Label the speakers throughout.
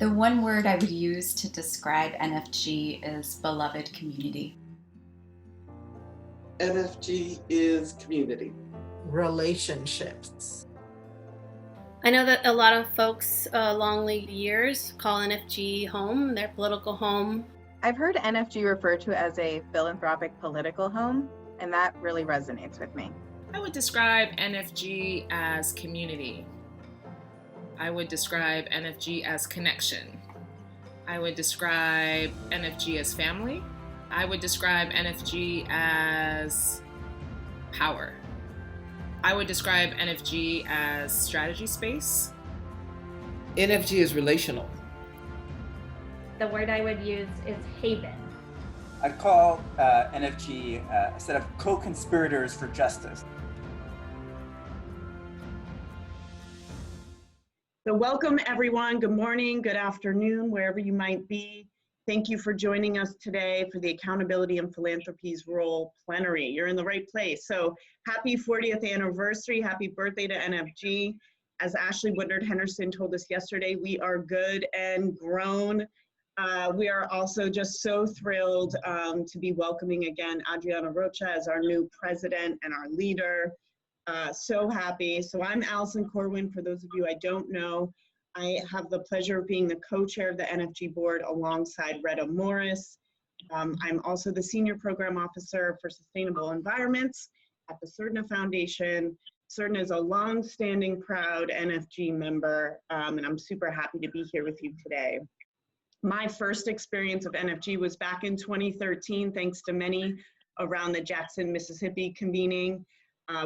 Speaker 1: The one word I would use to describe NFG is beloved community.
Speaker 2: NFG is community.
Speaker 3: Relationships.
Speaker 4: I know that a lot of folks along the years call NFG home, their political home.
Speaker 5: I've heard NFG referred to as a philanthropic political home, and that really resonates with me.
Speaker 6: I would describe NFG as community. I would describe NFG as connection. I would describe NFG as family. I would describe NFG as power. I would describe NFG as strategy space.
Speaker 7: NFG is relational.
Speaker 8: The word I would use is haven.
Speaker 9: I'd call NFG a set of co-conspirators for justice.
Speaker 10: So welcome everyone. Good morning, good afternoon, wherever you might be. Thank you for joining us today for the Accountability and Philanthropy's Role Plenary. You're in the right place. So happy 40th anniversary, happy birthday to NFG. As Ashley Woodard-Henderson told us yesterday, we are good and grown. We are also just so thrilled to be welcoming again Adriana Rocha as our new president and our leader. So happy. So I'm Alison Corwin. For those of you I don't know, I have the pleasure of being the co-chair of the NFG board alongside Retta Morris. I'm also the senior program officer for sustainable environments at the Surdna Foundation. Surdna is a long-standing, proud NFG member, and I'm super happy to be here with you today. My first experience of NFG was back in 2013, thanks to many around the Jackson, Mississippi convening.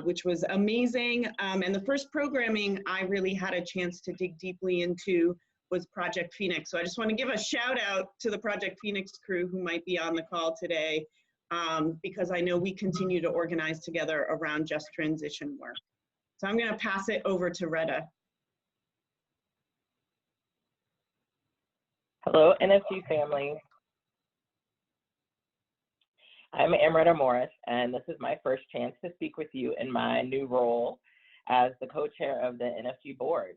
Speaker 10: Which was amazing. And the first programming I really had a chance to dig deeply into was Project Phoenix. So I just want to give a shout out to the Project Phoenix crew who might be on the call today, because I know we continue to organize together around just transition work. So I'm going to pass it over to Retta.
Speaker 11: Hello, NFG family. I'm Amoretta Morris, and this is my first chance to speak with you in my new role as the co-chair of the NFG board.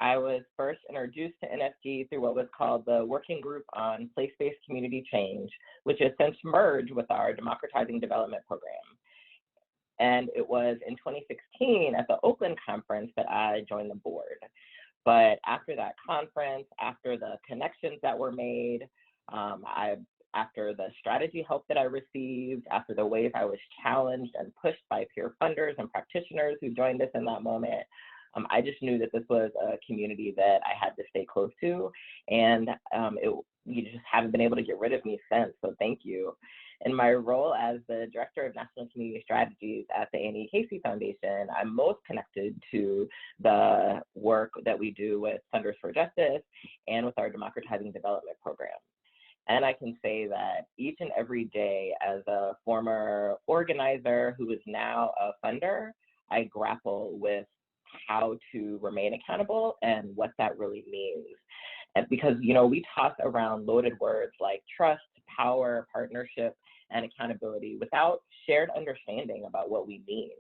Speaker 11: I was first introduced to NFG through what was called the Working Group on Place-Based Community Change, which has since merged with our Democratizing Development Program. And it was in 2016 at the Oakland conference that I joined the board. But after that conference, after the connections that were made, after the strategy help that I received, after the ways I was challenged and pushed by peer funders and practitioners who joined us in that moment, I just knew that this was a community that I had to stay close to, and you just haven't been able to get rid of me since, so thank you. In my role as the Director of National Community Strategies at the Annie Casey Foundation, I'm most connected to the work that we do with Funders for Justice and with our Democratizing Development Program. And I can say that each and every day as a former organizer who is now a funder, I grapple with how to remain accountable and what that really means. And because, you know, we toss around loaded words like trust, power, partnership, and accountability without shared understanding about what we mean.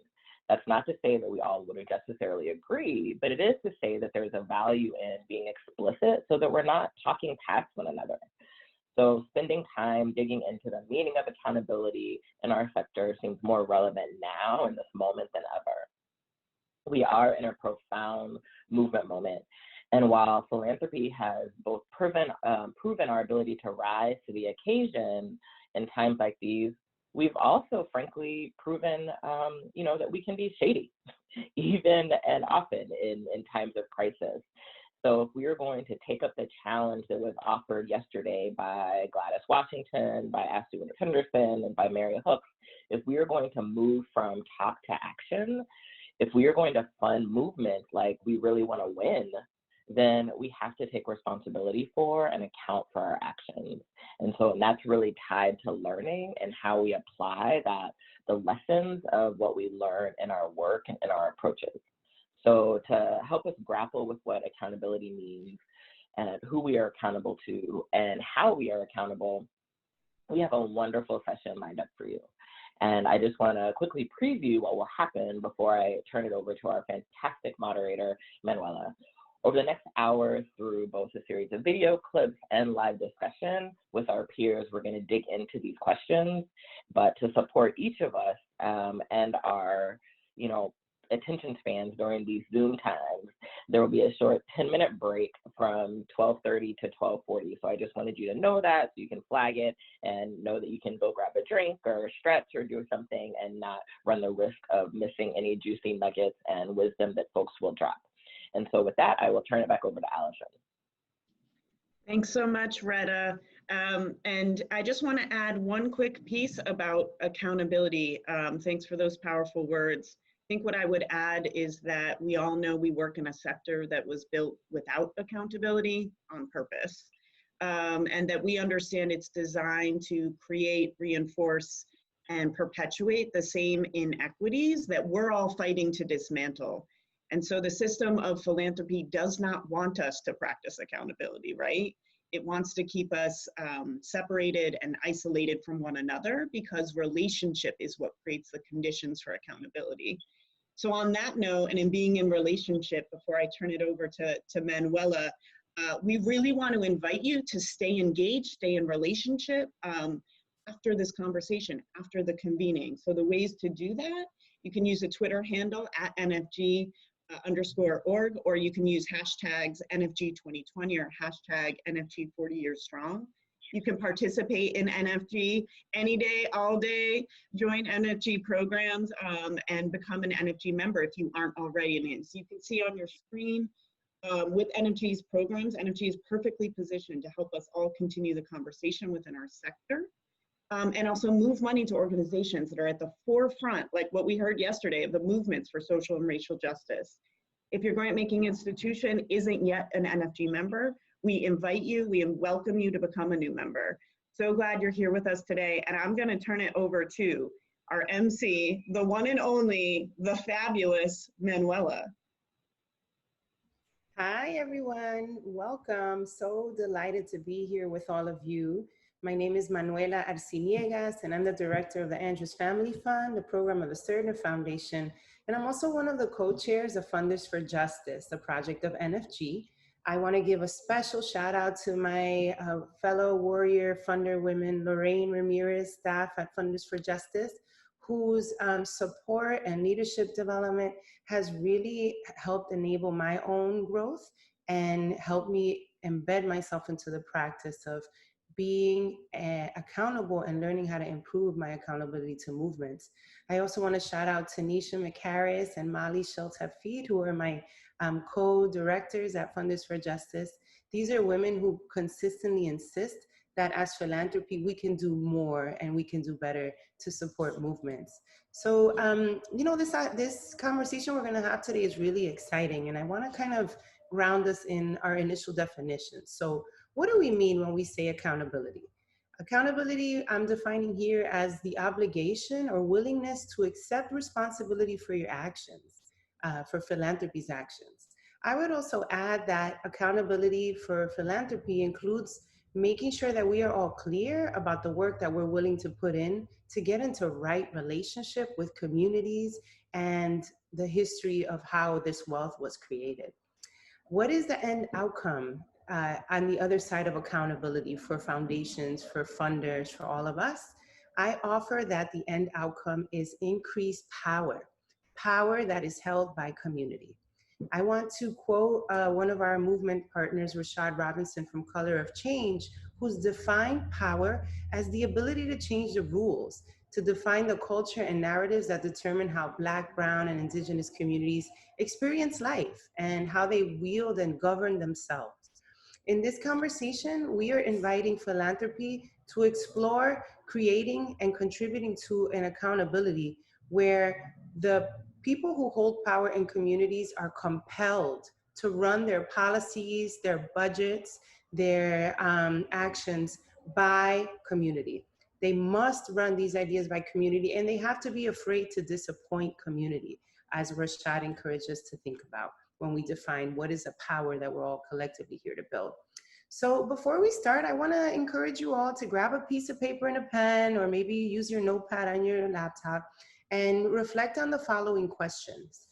Speaker 11: That's not to say that we all would necessarily agree, but it is to say that there's a value in being explicit so that we're not talking past one another. So spending time digging into the meaning of accountability in our sector seems more relevant now in this moment than ever. We are in a profound movement moment. And while philanthropy has both proven our ability to rise to the occasion in times like these, we've also frankly proven that we can be shady, even and often in times of crisis. So if we are going to take up the challenge that was offered yesterday by Gladys Washington, by Ashley Woodard-Henderson, and by Mary Hooks, if we are going to move from talk to action, if we are going to fund movement like we really want to win, then we have to take responsibility for and account for our actions. And that's really tied to learning and how we apply the lessons of what we learn in our work and in our approaches. So to help us grapple with what accountability means and who we are accountable to and how we are accountable, we have a wonderful session lined up for you. And I just want to quickly preview what will happen before I turn it over to our fantastic moderator, Manuela. over the next hour through both a series of video clips and live discussion with our peers. We're going to dig into these questions, but to support each of us and our, attention spans during these Zoom times, there will be a short 10-minute break from 12:30 to 12:40. So I just wanted you to know that so you can flag it and know that you can go grab a drink or stretch or do something and not run the risk of missing any juicy nuggets and wisdom that folks will drop. And so with that, I will turn it back over to Alison.
Speaker 10: Thanks so much, Retta. And I just want to add one quick piece about accountability. Thanks for those powerful words. I think what I would add is that we all know we work in a sector that was built without accountability on purpose, and that we understand it's designed to create, reinforce, and perpetuate the same inequities that we're all fighting to dismantle. And so the system of philanthropy does not want us to practice accountability, right? It wants to keep us separated and isolated from one another, because relationship is what creates the conditions for accountability. So on that note, and in being in relationship, before I turn it over to Manuela, we really want to invite you to stay engaged, stay in relationship after this conversation, after the convening. So the ways to do that, you can use a Twitter handle at NFG_org, or you can use hashtags NFG 2020 or hashtag NFG 40 years strong. You can participate in NFG any day, all day, join NFG programs, and become an NFG member if you aren't already in it. So you can see on your screen with NFG's programs, NFG is perfectly positioned to help us all continue the conversation within our sector, and also move money to organizations that are at the forefront, like what we heard yesterday, of the movements for social and racial justice. If your grant making institution isn't yet an NFG member, we invite you, we welcome you to become a new member. So glad you're here with us today. And I'm gonna turn it over to our MC, the one and only, the fabulous Manuela.
Speaker 3: Hi, everyone. Welcome. So delighted to be here with all of you. My name is Manuela Arciniegas, and I'm the director of the Andrus Family Fund, the program of the Surdna Foundation. And I'm also one of the co-chairs of Funders for Justice, the project of NFG. I want to give a special shout out to my fellow warrior funder women, Lorraine Ramirez, staff at Funders for Justice, whose support and leadership development has really helped enable my own growth and helped me embed myself into the practice of being accountable and learning how to improve my accountability to movements. I also want to shout out to Nisha McCarris and Molly Schultz-Hafid, who are my co-directors at Funders for Justice. These are women who consistently insist that as philanthropy, we can do more and we can do better to support movements. So, this conversation we're gonna have today is really exciting, and I wanna kind of ground us in our initial definitions. So what do we mean when we say accountability? Accountability, I'm defining here as the obligation or willingness to accept responsibility for your actions, for philanthropy's actions. I would also add that accountability for philanthropy includes making sure that we are all clear about the work that we're willing to put in to get into right relationship with communities and the history of how this wealth was created. What is the end outcome on the other side of accountability for foundations, for funders, for all of us? I offer that the end outcome is increased power, power that is held by community. I want to quote one of our movement partners, Rashad Robinson from Color of Change, who's defined power as the ability to change the rules, to define the culture and narratives that determine how Black, Brown, and Indigenous communities experience life and how they wield and govern themselves. In this conversation, we are inviting philanthropy to explore creating and contributing to an accountability where the people who hold power in communities are compelled to run their policies, their budgets, their actions by community. They must run these ideas by community, and they have to be afraid to disappoint community, as Rashad encouraged us to think about when we define what is a power that we're all collectively here to build. So before we start, I want to encourage you all to grab a piece of paper and a pen, or maybe use your notepad on your laptop, and reflect on the following questions.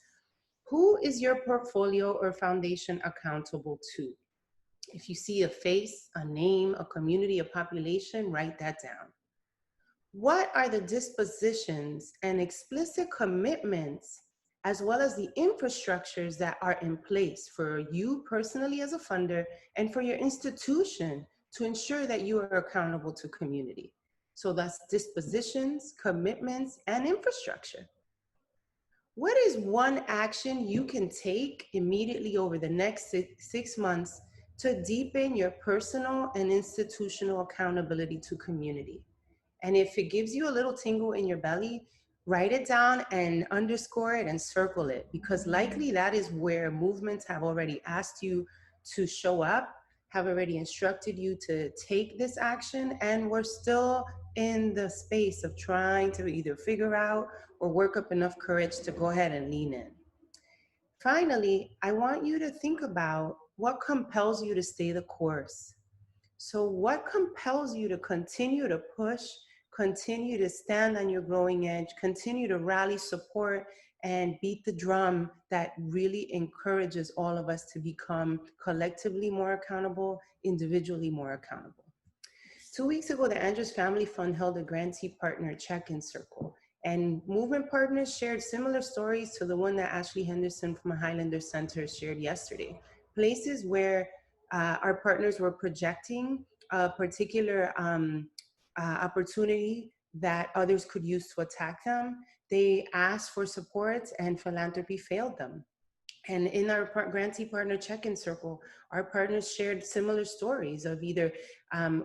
Speaker 3: Who is your portfolio or foundation accountable to? If you see a face, a name, a community, a population, write that down. What are the dispositions and explicit commitments, as well as the infrastructures that are in place for you personally as a funder and for your institution to ensure that you are accountable to community? So that's dispositions, commitments, and infrastructure. What is one action you can take immediately over the next 6 months to deepen your personal and institutional accountability to community? And if it gives you a little tingle in your belly, write it down and underscore it and circle it, because likely that is where movements have already asked you to show up, have already instructed you to take this action, and we're still in the space of trying to either figure out or work up enough courage to go ahead and lean in. Finally, I want you to think about what compels you to stay the course. So what compels you to continue to push, continue to stand on your growing edge, continue to rally support and beat the drum that really encourages all of us to become collectively more accountable, individually more accountable? 2 weeks ago, the Andrus Family Fund held a grantee partner check-in circle, and movement partners shared similar stories to the one that Ashley Henderson from Highlander Center shared yesterday. Places where our partners were projecting a particular opportunity that others could use to attack them. They asked for support, and philanthropy failed them. And in our grantee partner check-in circle, our partners shared similar stories of either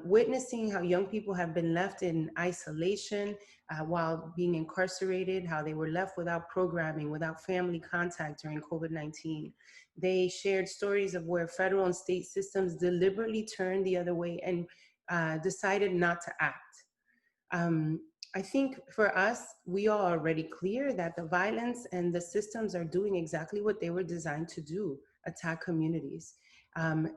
Speaker 3: witnessing how young people have been left in isolation while being incarcerated, how they were left without programming, without family contact during COVID-19. They shared stories of where federal and state systems deliberately turned the other way and decided not to act. I think for us, we are already clear that the violence and the systems are doing exactly what they were designed to do, attack communities.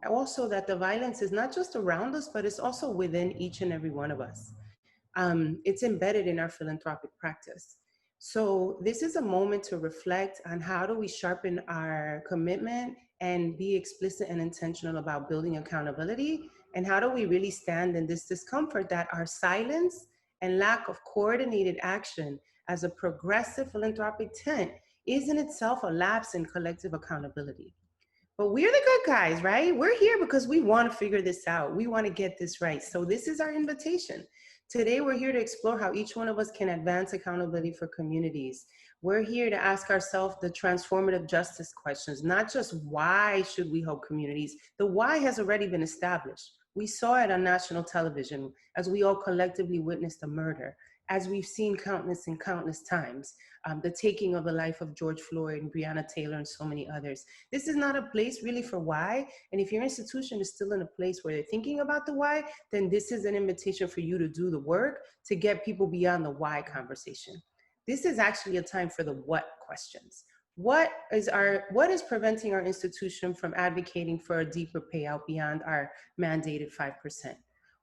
Speaker 3: Also that the violence is not just around us, but it's also within each and every one of us. It's embedded in our philanthropic practice. So this is a moment to reflect on how do we sharpen our commitment and be explicit and intentional about building accountability, and how do we really stand in this discomfort that our silence and lack of coordinated action as a progressive philanthropic tent is in itself a lapse in collective accountability. But we're the good guys, right? We're here because we want to figure this out. We want to get this right. So this is our invitation. Today, we're here to explore how each one of us can advance accountability for communities. We're here to ask ourselves the transformative justice questions, not just why should we help communities? The why has already been established. We saw it on national television as we all collectively witnessed a murder, as we've seen countless and countless times, the taking of the life of George Floyd and Breonna Taylor and so many others. This is not a place really for why. And if your institution is still in a place where they're thinking about the why, then this is an invitation for you to do the work to get people beyond the why conversation. This is actually a time for the what questions. What is preventing our institution from advocating for a deeper payout beyond our mandated 5%?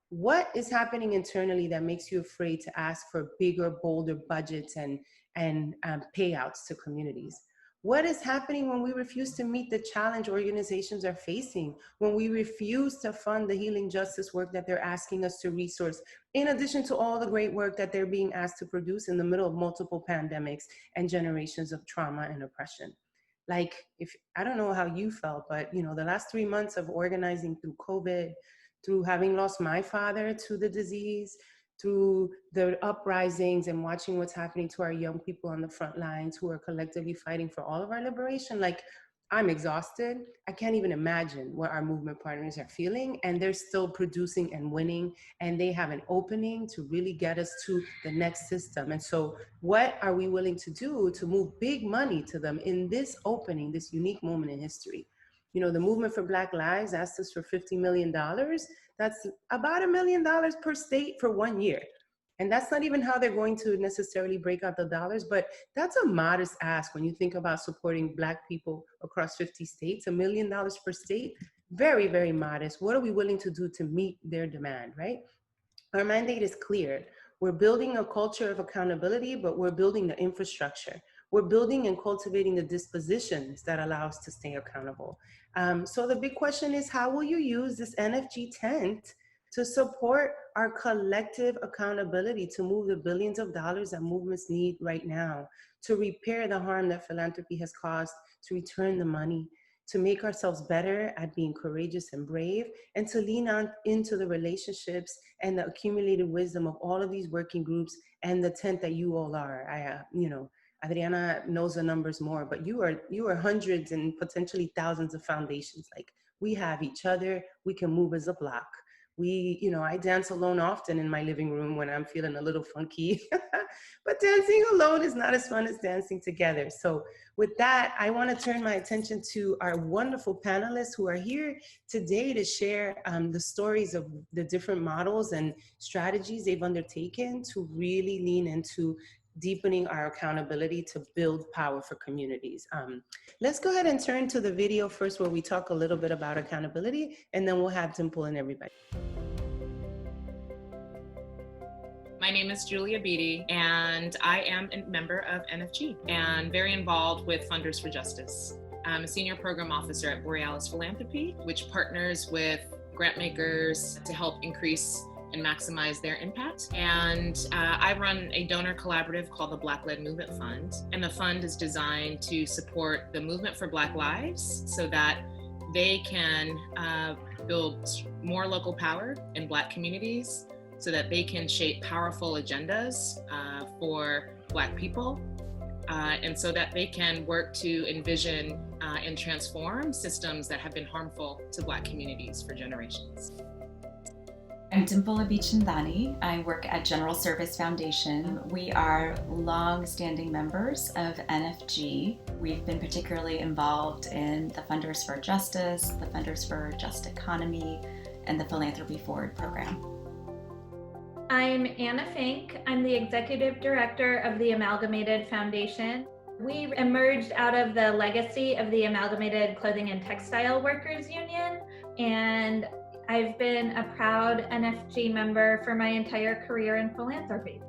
Speaker 3: What is happening internally that makes you afraid to ask for bigger, bolder budgets and payouts to communities? What is happening when we refuse to meet the challenge organizations are facing, when we refuse to fund the healing justice work that they're asking us to resource, in addition to all the great work that they're being asked to produce in the middle of multiple pandemics and generations of trauma and oppression? Like, I don't know how you felt, but the last 3 months of organizing through COVID, through having lost my father to the disease, through the uprisings and watching what's happening to our young people on the front lines who are collectively fighting for all of our liberation, like, I'm exhausted. I can't even imagine what our movement partners are feeling, and they're still producing and winning, and they have an opening to really get us to the next system. And so what are we willing to do to move big money to them in this opening, this unique moment in history? The Movement for Black Lives asked us for $50 million. That's about $1 million per state for 1 year. And that's not even how they're going to necessarily break out the dollars, but that's a modest ask when you think about supporting Black people across 50 states. $1 million per state, very, very modest. What are we willing to do to meet their demand, right? Our mandate is clear. We're building a culture of accountability, but we're building the infrastructure. we're building and cultivating the dispositions that allow us to stay accountable. So the big question is, how will you use this NFG tent to support our collective accountability to move the billions of dollars that movements need right now, to repair the harm that philanthropy has caused, to return the money, to make ourselves better at being courageous and brave, and to lean on into the relationships and the accumulated wisdom of all of these working groups and the tent that you all are. Adriana knows the numbers more, but you are hundreds and potentially thousands of foundations. Like, we have each other, we can move as a block. I dance alone often in my living room when I'm feeling a little funky, but dancing alone is not as fun as dancing together. So with that, I want to turn my attention to our wonderful panelists who are here today to share the stories of the different models and strategies they've undertaken to really lean into deepening our accountability to build power for communities. Let's go ahead and turn to the video first, where we talk a little bit about accountability, and then we'll have Dimple and everybody.
Speaker 6: My name is Julia Beatty, and I am a member of NFG and very involved with Funders for Justice. I'm a senior program officer at Borealis Philanthropy, which partners with grant makers to help increase and maximize their impact. And I run a donor collaborative called the Black-Led Movement Fund. And the fund is designed to support the movement for Black lives so that they can build more local power in Black communities, so that they can shape powerful agendas for Black people, and so that they can work to envision and transform systems that have been harmful to Black communities for generations.
Speaker 1: I'm Dimple Abichandani. I work at General Service Foundation. We are long-standing members of NFG. We've been particularly involved in the Funders for Justice, the Funders for Just Economy, and the Philanthropy Forward program.
Speaker 8: I'm Anna Fink. I'm the Executive Director of the Amalgamated Foundation. We emerged out of the legacy of the Amalgamated Clothing and Textile Workers Union, and I've been a proud NFG member for my entire career in philanthropy.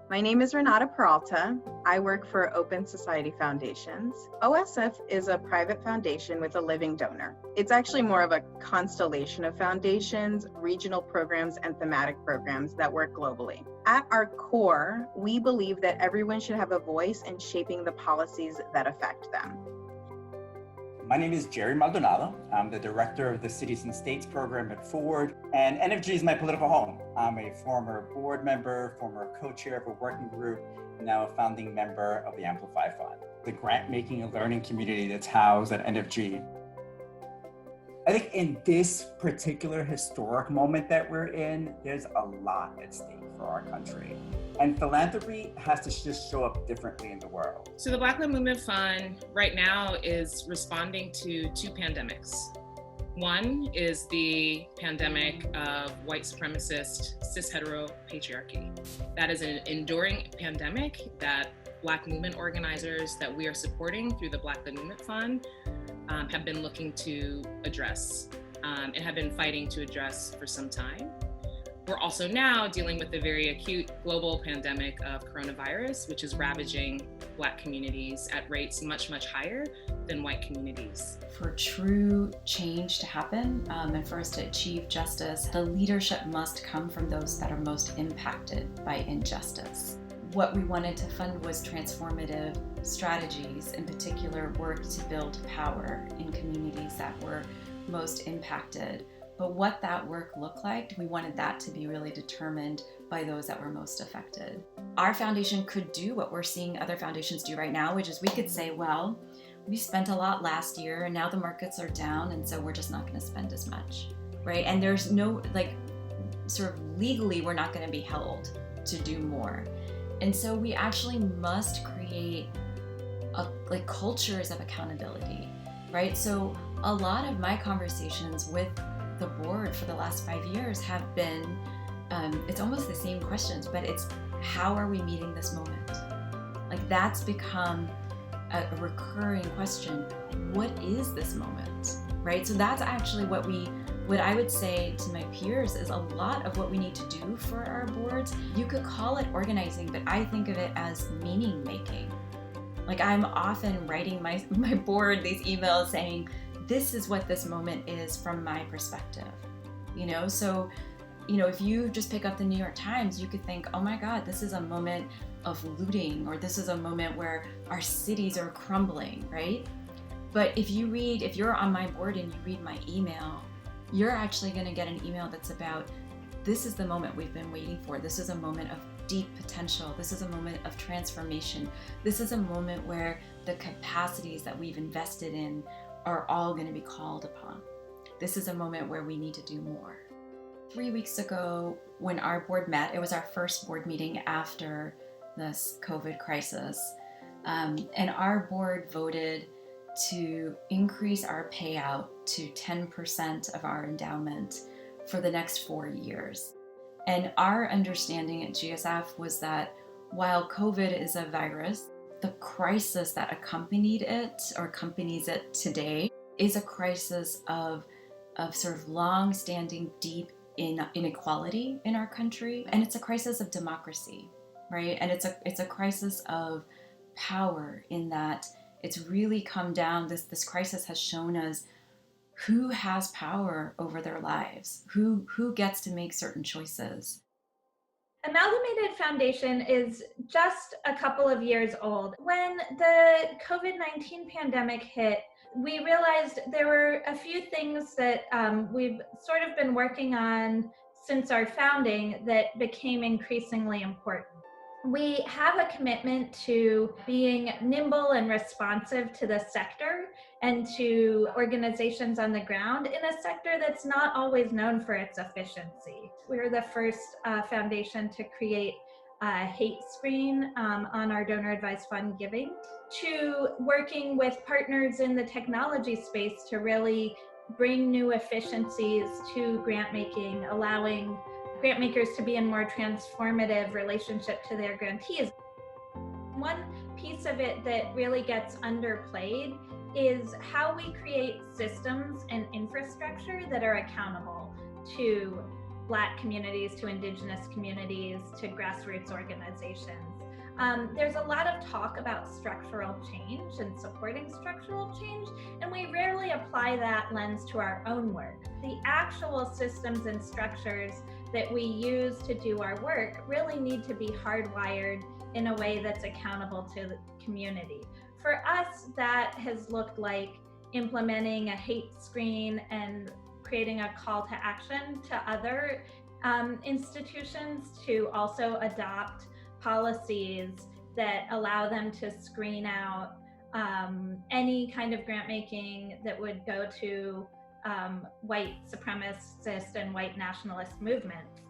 Speaker 5: My name is Renata Peralta. I work for Open Society Foundations. OSF is a private foundation with a living donor. It's actually more of a constellation of foundations, regional programs, and thematic programs that work globally. At our core, we believe that everyone should have a voice in shaping the policies that affect them.
Speaker 9: My name is Jerry Maldonado. I'm the director of the Cities and States program at Forward, and NFG is my political home. I'm a former board member, former co-chair of a working group, and now a founding member of the Amplify Fund, the grant-making and learning community that's housed at NFG. I think in this particular historic moment that we're in, there's a lot at stake for our country. And philanthropy has to just show up differently in the world.
Speaker 6: So the Black-Led Movement Fund right now is responding to two pandemics. One is the pandemic of white supremacist cis-hetero patriarchy. That is an enduring pandemic that Black movement organizers that we are supporting through the Black-Led Movement Fund have been looking to address and have been fighting to address for some time. We're also now dealing with the very acute global pandemic of coronavirus, which is ravaging Black communities at rates much, much higher than white communities.
Speaker 1: For true change to happen and for us to achieve justice, the leadership must come from those that are most impacted by injustice. What we wanted to fund was transformative strategies, in particular work to build power in communities that were most impacted. But what that work looked like, we wanted that to be really determined by those that were most affected. Our foundation could do what we're seeing other foundations do right now, which is we could say, well, we spent a lot last year and now the markets are down, and so we're just not going to spend as much, right? And there's no, sort of legally, we're not going to be held to do more. And so we actually must create cultures of accountability, right? So a lot of my conversations with the board for the last 5 years have been, it's almost the same questions, but it's how are we meeting this moment? That's become a recurring question. What is this moment, right? So that's actually what we What I would say to my peers is a lot of what we need to do for our boards, you could call it organizing, but I think of it as meaning making. Like, I'm often writing my board these emails saying, this is what this moment is from my perspective. So, if you just pick up the New York Times, you could think, oh my God, this is a moment of looting, or this is a moment where our cities are crumbling, right? But if you're on my board and you read my email, you're actually going to get an email that's about, this is the moment we've been waiting for. This is a moment of deep potential. This is a moment of transformation. This is a moment where the capacities that we've invested in are all going to be called upon. This is a moment where we need to do more. 3 weeks ago, when our board met, it was our first board meeting after this COVID crisis, and our board voted to increase our payout to 10% of our endowment for the next 4 years. And our understanding at GSF was that while COVID is a virus, the crisis that accompanied it, or accompanies it today, is a crisis of sort of long-standing, deep inequality in our country. And it's a crisis of democracy, right? And it's a crisis of power, in that it's really come down, this crisis has shown us who has power over their lives, who gets to make certain choices.
Speaker 8: Amalgamated Foundation is just a couple of years old. When the COVID-19 pandemic hit, we realized there were a few things that we've sort of been working on since our founding that became increasingly important. We have a commitment to being nimble and responsive to the sector and to organizations on the ground in a sector that's not always known for its efficiency. We're the first foundation to create a hate screen on our donor advised fund giving, to working with partners in the technology space to really bring new efficiencies to grant making, allowing grant makers to be in more transformative relationship to their grantees. One piece of it that really gets underplayed is how we create systems and infrastructure that are accountable to Black communities, to Indigenous communities, to grassroots organizations. There's a lot of talk about structural change and supporting structural change, and we rarely apply that lens to our own work. The actual systems and structures that we use to do our work really need to be hardwired in a way that's accountable to the community. For us, that has looked like implementing a hate screen and creating a call to action to other institutions to also adopt policies that allow them to screen out any kind of grant making that would go to white supremacist and white nationalist movements.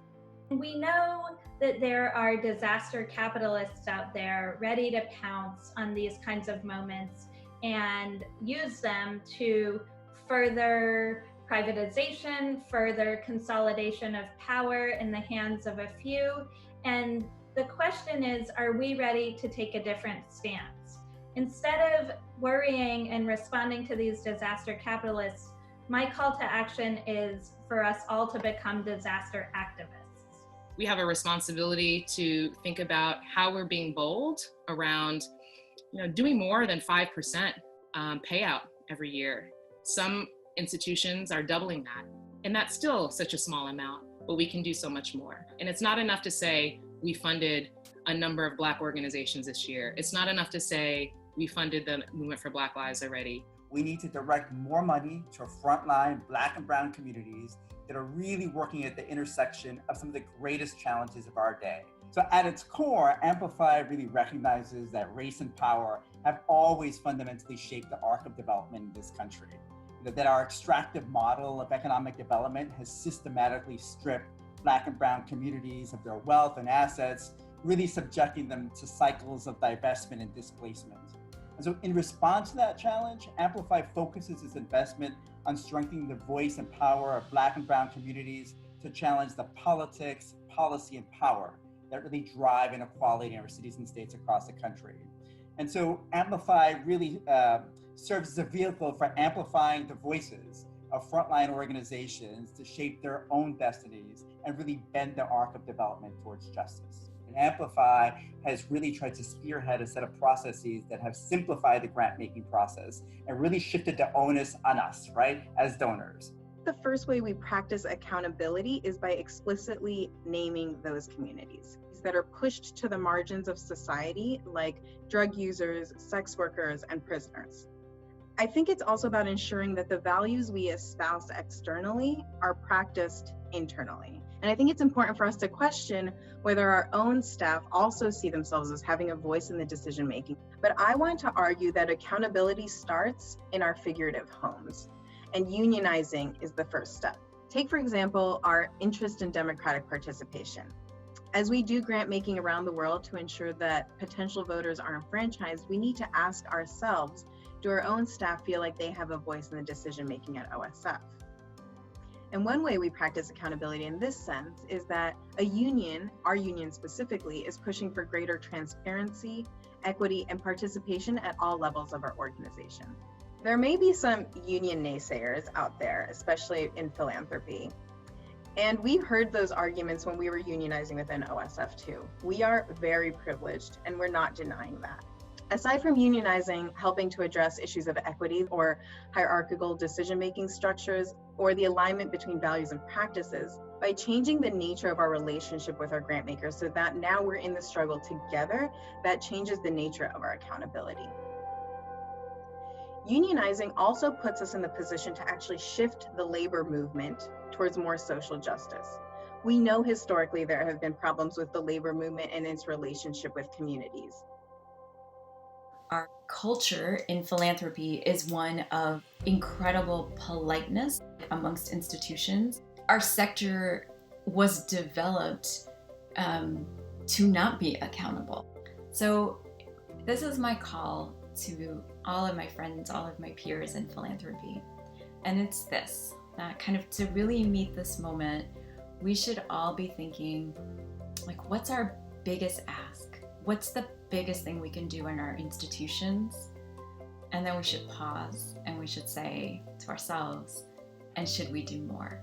Speaker 8: We know that there are disaster capitalists out there ready to pounce on these kinds of moments and use them to further privatization, further consolidation of power in the hands of a few. And the question is, are we ready to take a different stance? Instead of worrying and responding to these disaster capitalists, my call to action is for us all to become disaster activists.
Speaker 6: We have a responsibility to think about how we're being bold around, doing more than 5% payout every year. Some institutions are doubling that, and that's still such a small amount, but we can do so much more. And it's not enough to say we funded a number of Black organizations this year. It's not enough to say we funded the Movement for Black Lives already.
Speaker 9: We need to direct more money to frontline Black and brown communities that are really working at the intersection of some of the greatest challenges of our day. So at its core, Amplify really recognizes that race and power have always fundamentally shaped the arc of development in this country. That our extractive model of economic development has systematically stripped Black and brown communities of their wealth and assets, really subjecting them to cycles of divestment and displacement. And so in response to that challenge, Amplify focuses its investment on strengthening the voice and power of Black and brown communities to challenge the politics, policy, and power that really drive inequality in our cities and states across the country. And so Amplify really serves as a vehicle for amplifying the voices of frontline organizations to shape their own destinies and really bend the arc of development towards justice. And Amplify has really tried to spearhead a set of processes that have simplified the grant-making process and really shifted the onus on us, right, as donors.
Speaker 5: The first way we practice accountability is by explicitly naming those communities that are pushed to the margins of society, like drug users, sex workers, and prisoners. I think it's also about ensuring that the values we espouse externally are practiced internally. And I think it's important for us to question whether our own staff also see themselves as having a voice in the decision making. But I want to argue that accountability starts in our figurative homes, and unionizing is the first step. Take, for example, our interest in democratic participation. As we do grant making around the world to ensure that potential voters are enfranchised, we need to ask ourselves, do our own staff feel like they have a voice in the decision making at OSF? And one way we practice accountability in this sense is that a union, our union specifically, is pushing for greater transparency, equity, and participation at all levels of our organization. There may be some union naysayers out there, especially in philanthropy. And we heard those arguments when we were unionizing within OSF too. We are very privileged, and we're not denying that. Aside from unionizing, helping to address issues of equity or hierarchical decision-making structures, or the alignment between values and practices, by changing the nature of our relationship with our grant makers so that now we're in the struggle together, that changes the nature of our accountability. Unionizing also puts us in the position to actually shift the labor movement towards more social justice. We know historically there have been problems with the labor movement and its relationship with communities.
Speaker 1: Our culture in philanthropy is one of incredible politeness amongst institutions. Our sector was developed to not be accountable. So this is my call to all of my friends, all of my peers in philanthropy. And it's this, that kind of to really meet this moment, we should all be thinking, like, what's our biggest ask? What's the biggest thing we can do in our institutions? And then we should pause and we should say to ourselves, and should we do more?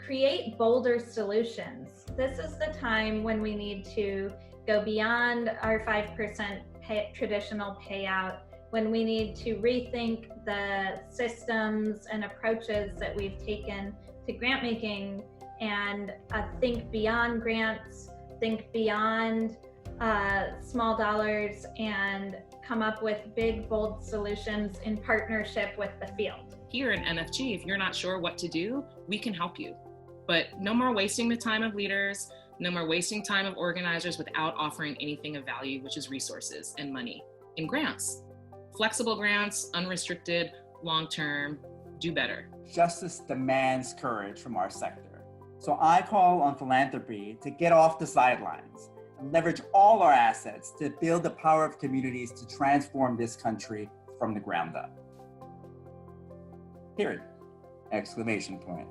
Speaker 8: Create bolder solutions. This is the time when we need to go beyond our 5% traditional payout, when we need to rethink the systems and approaches that we've taken to grant making and think beyond grants, think beyond small dollars, and come up with big, bold solutions in partnership with the field.
Speaker 6: Here in NFG, if you're not sure what to do, we can help you. But no more wasting the time of leaders, no more wasting time of organizers without offering anything of value, which is resources and money in grants. Flexible grants, unrestricted, long-term, do better.
Speaker 9: Justice demands courage from our sector. So I call on philanthropy to get off the sidelines and leverage all our assets to build the power of communities to transform this country from the ground up. Period. Exclamation point.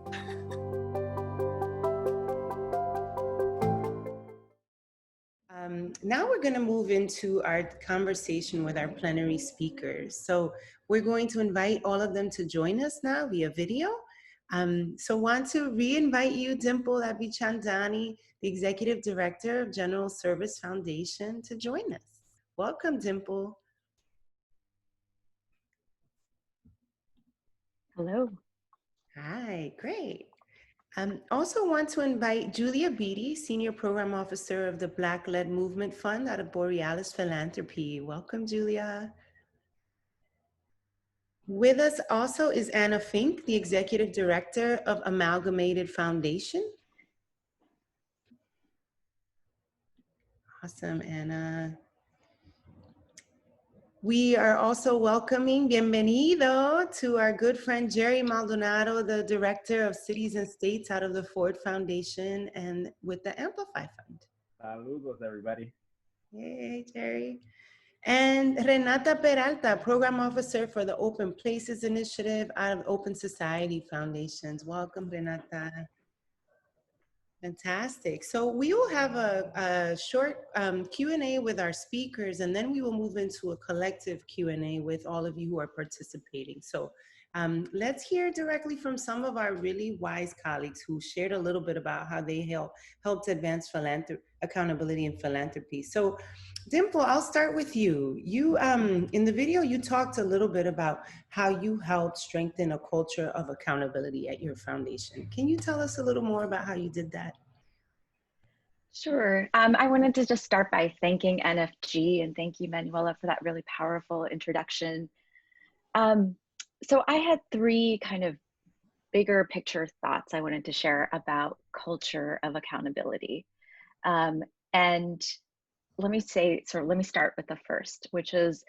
Speaker 3: Now we're going to move into our conversation with our plenary speakers. So we're going to invite all of them to join us now via video. So want to re-invite you, Dimple Abichandani, the Executive Director of General Service Foundation, to join us. Welcome, Dimple.
Speaker 12: Hello.
Speaker 3: Hi, great. Also want to invite Julia Beatty, Senior Program Officer of the Black-Led Movement Fund out of Borealis Philanthropy. Welcome, Julia. With us also is Anna Fink, the Executive Director of Amalgamated Foundation. Awesome, Anna. We are also welcoming, bienvenido, to our good friend Jerry Maldonado, the Director of Cities and States out of the Ford Foundation and with the Amplify Fund.
Speaker 13: Saludos, everybody.
Speaker 3: Hey, Jerry. And Renata Peralta, Program Officer for the Open Places Initiative out of Open Society Foundations. Welcome, Renata. Fantastic. So we will have a short Q&A with our speakers, and then we will move into a collective Q&A with all of you who are participating. So Let's hear directly from some of our really wise colleagues who shared a little bit about how they helped advance accountability and philanthropy. So, Dimple, I'll start with you. You, in the video, you talked a little bit about how you helped strengthen a culture of accountability at your foundation. Can you tell us a little more about how you did that?
Speaker 12: Sure. I wanted to just start by thanking NFG and thank you, Manuela, for that really powerful introduction. So I had three kind of bigger picture thoughts I wanted to share about culture of accountability. And let me start with the first, which is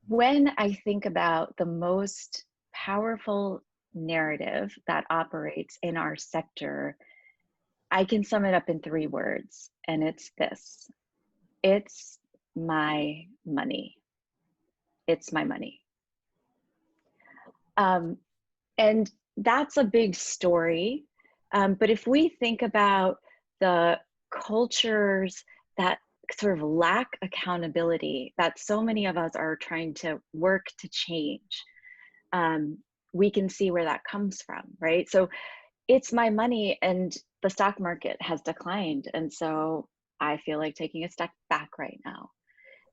Speaker 12: when I think about the most powerful narrative that operates in our sector, I can sum it up in three words, and it's this: it's my money. It's my money. And that's a big story. But if we think about the cultures that sort of lack accountability, that so many of us are trying to work to change, we can see where that comes from, right? So it's my money, and the stock market has declined, and so I feel like taking a step back right now.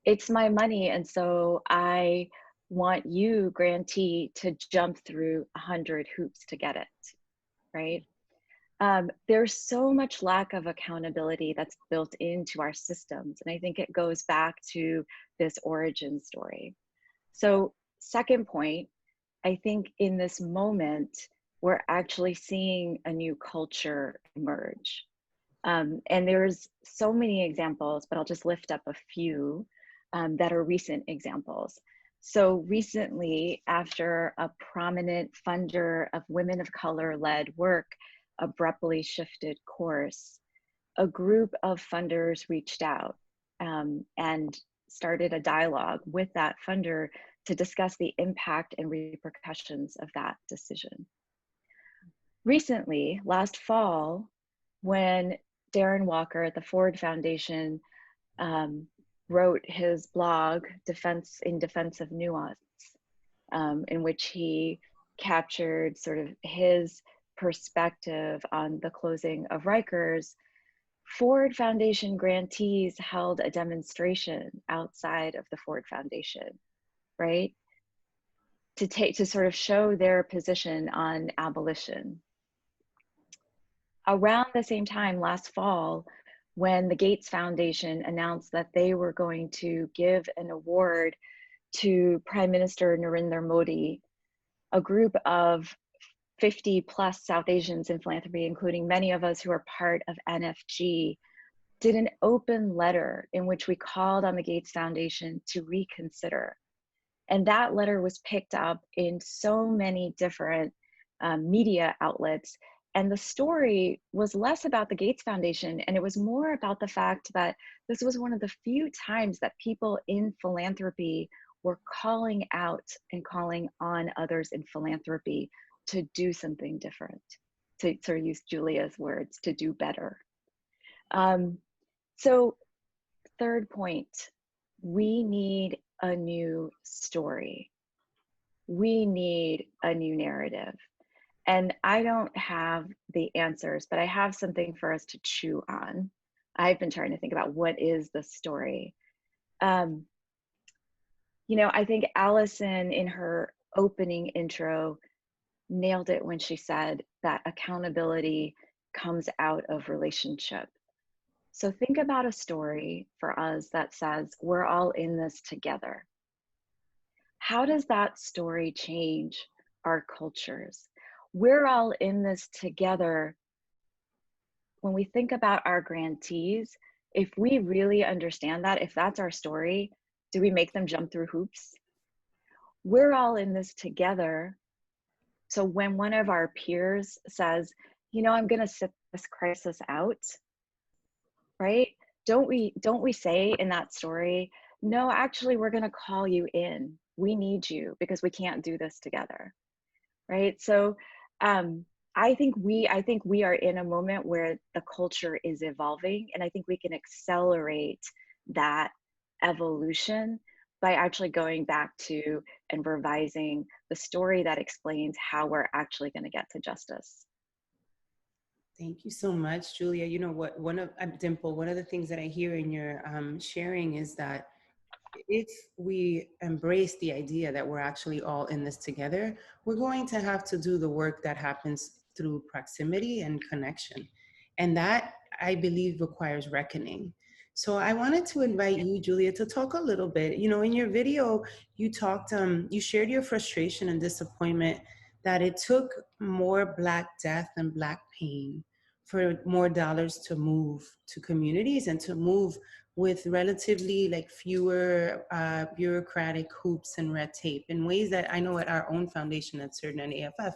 Speaker 12: It's my money, and so I want you, grantee, to jump through 100 hoops to get it, right? There's so much lack of accountability that's built into our systems, and I think it goes back to this origin story. So, second point, I think in this moment, we're actually seeing a new culture emerge. And there's so many examples, but I'll just lift up a few that are recent examples. So recently, after a prominent funder of women of color-led work abruptly shifted course, a group of funders reached out and started a dialogue with that funder to discuss the impact and repercussions of that decision. Recently, last fall, when Darren Walker at the Ford Foundation wrote his blog, In Defense of Nuance, in which he captured sort of his perspective on the closing of Rikers, Ford Foundation grantees held a demonstration outside of the Ford Foundation, right? To sort of show their position on abolition. Around the same time last fall, when the Gates Foundation announced that they were going to give an award to Prime Minister Narendra Modi, a group of 50 plus South Asians in philanthropy, including many of us who are part of NFG, did an open letter in which we called on the Gates Foundation to reconsider. And that letter was picked up in so many different media outlets. And the story was less about the Gates Foundation, and it was more about the fact that this was one of the few times that people in philanthropy were calling out and calling on others in philanthropy to do something different, to sort of use Julia's words, to do better. So third point, we need a new story. We need a new narrative. And I don't have the answers, but I have something for us to chew on. I've been trying to think about what is the story. You know, I think Alison in her opening intro nailed it when she said that accountability comes out of relationship. So think about a story for us that says we're all in this together. How does that story change our cultures? We're all in this together. When we think about our grantees, if we really understand that, if that's our story, do we make them jump through hoops? We're all in this together. So when one of our peers says, you know, I'm gonna sit this crisis out, right? Don't we say in that story, no, actually, we're gonna call you in. We need you because we can't do this together, right? So I think we are in a moment where the culture is evolving, and I think we can accelerate that evolution by actually going back to and revising the story that explains how we're actually going to get to justice.
Speaker 3: Thank you so much, Julia. You know what, Dimple, one of the things that I hear in your sharing is that if we embrace the idea that we're actually all in this together, we're going to have to do the work that happens through proximity and connection. And that, I believe, requires reckoning. So I wanted to invite you, Julia, to talk a little bit. You know, in your video, you talked, you shared your frustration and disappointment that it took more Black death and Black pain for more dollars to move to communities and to move with relatively like fewer bureaucratic hoops and red tape in ways that I know at our own foundation at Surdna and AFF,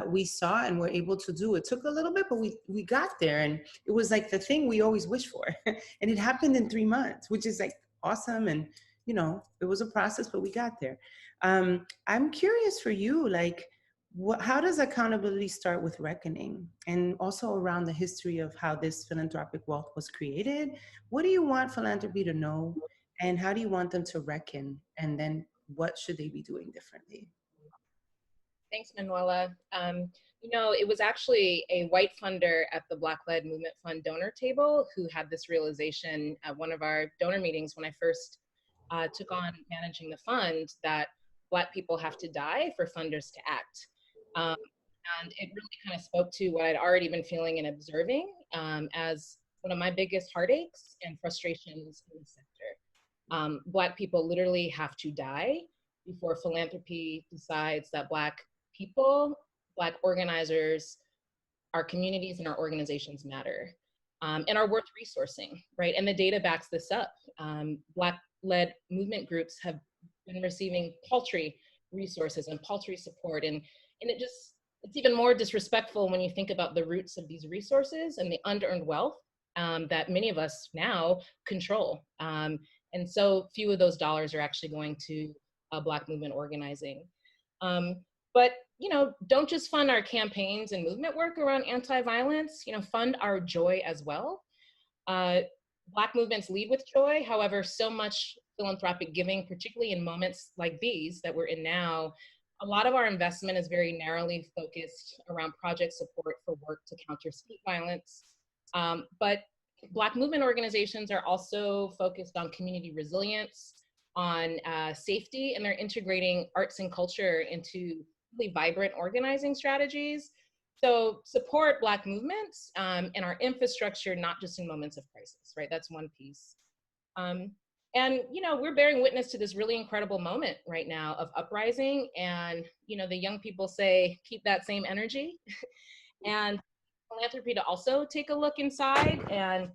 Speaker 3: we saw and were able to do. It took a little bit, but we got there, and it was like the thing we always wish for. And it happened in 3 months, which is like awesome. And, you know, it was a process, but we got there. I'm curious for you, like, how does accountability start with reckoning, and also around the history of how this philanthropic wealth was created? What do you want philanthropy to know, and how do you want them to reckon, and then what should they be doing differently?
Speaker 6: Thanks, Manuela. You know, it was actually a white funder at the Black-led Movement Fund donor table who had this realization at one of our donor meetings when I first took on managing the fund, that Black people have to die for funders to act. And it really kind of spoke to what I'd already been feeling and observing as one of my biggest heartaches and frustrations in the sector. Black people literally have to die before philanthropy decides that Black people, Black organizers, our communities and our organizations matter and are worth resourcing, right? And the data backs this up. Black-led movement groups have been receiving paltry resources and paltry support, and it's even more disrespectful when you think about the roots of these resources and the unearned wealth that many of us now control. And so few of those dollars are actually going to Black movement organizing. But, you know, don't just fund our campaigns and movement work around anti-violence, you know, fund our joy as well. Black movements lead with joy. However, so much philanthropic giving, particularly in moments like these that we're in now, a lot of our investment is very narrowly focused around project support for work to counter street violence. But Black movement organizations are also focused on community resilience, on safety, and they're integrating arts and culture into really vibrant organizing strategies. So support Black movements and our infrastructure, not just in moments of crisis, right? That's one piece. And, you know, we're bearing witness to this really incredible moment right now of uprising. And, you know, the young people say, keep that same energy. And philanthropy to also take a look inside and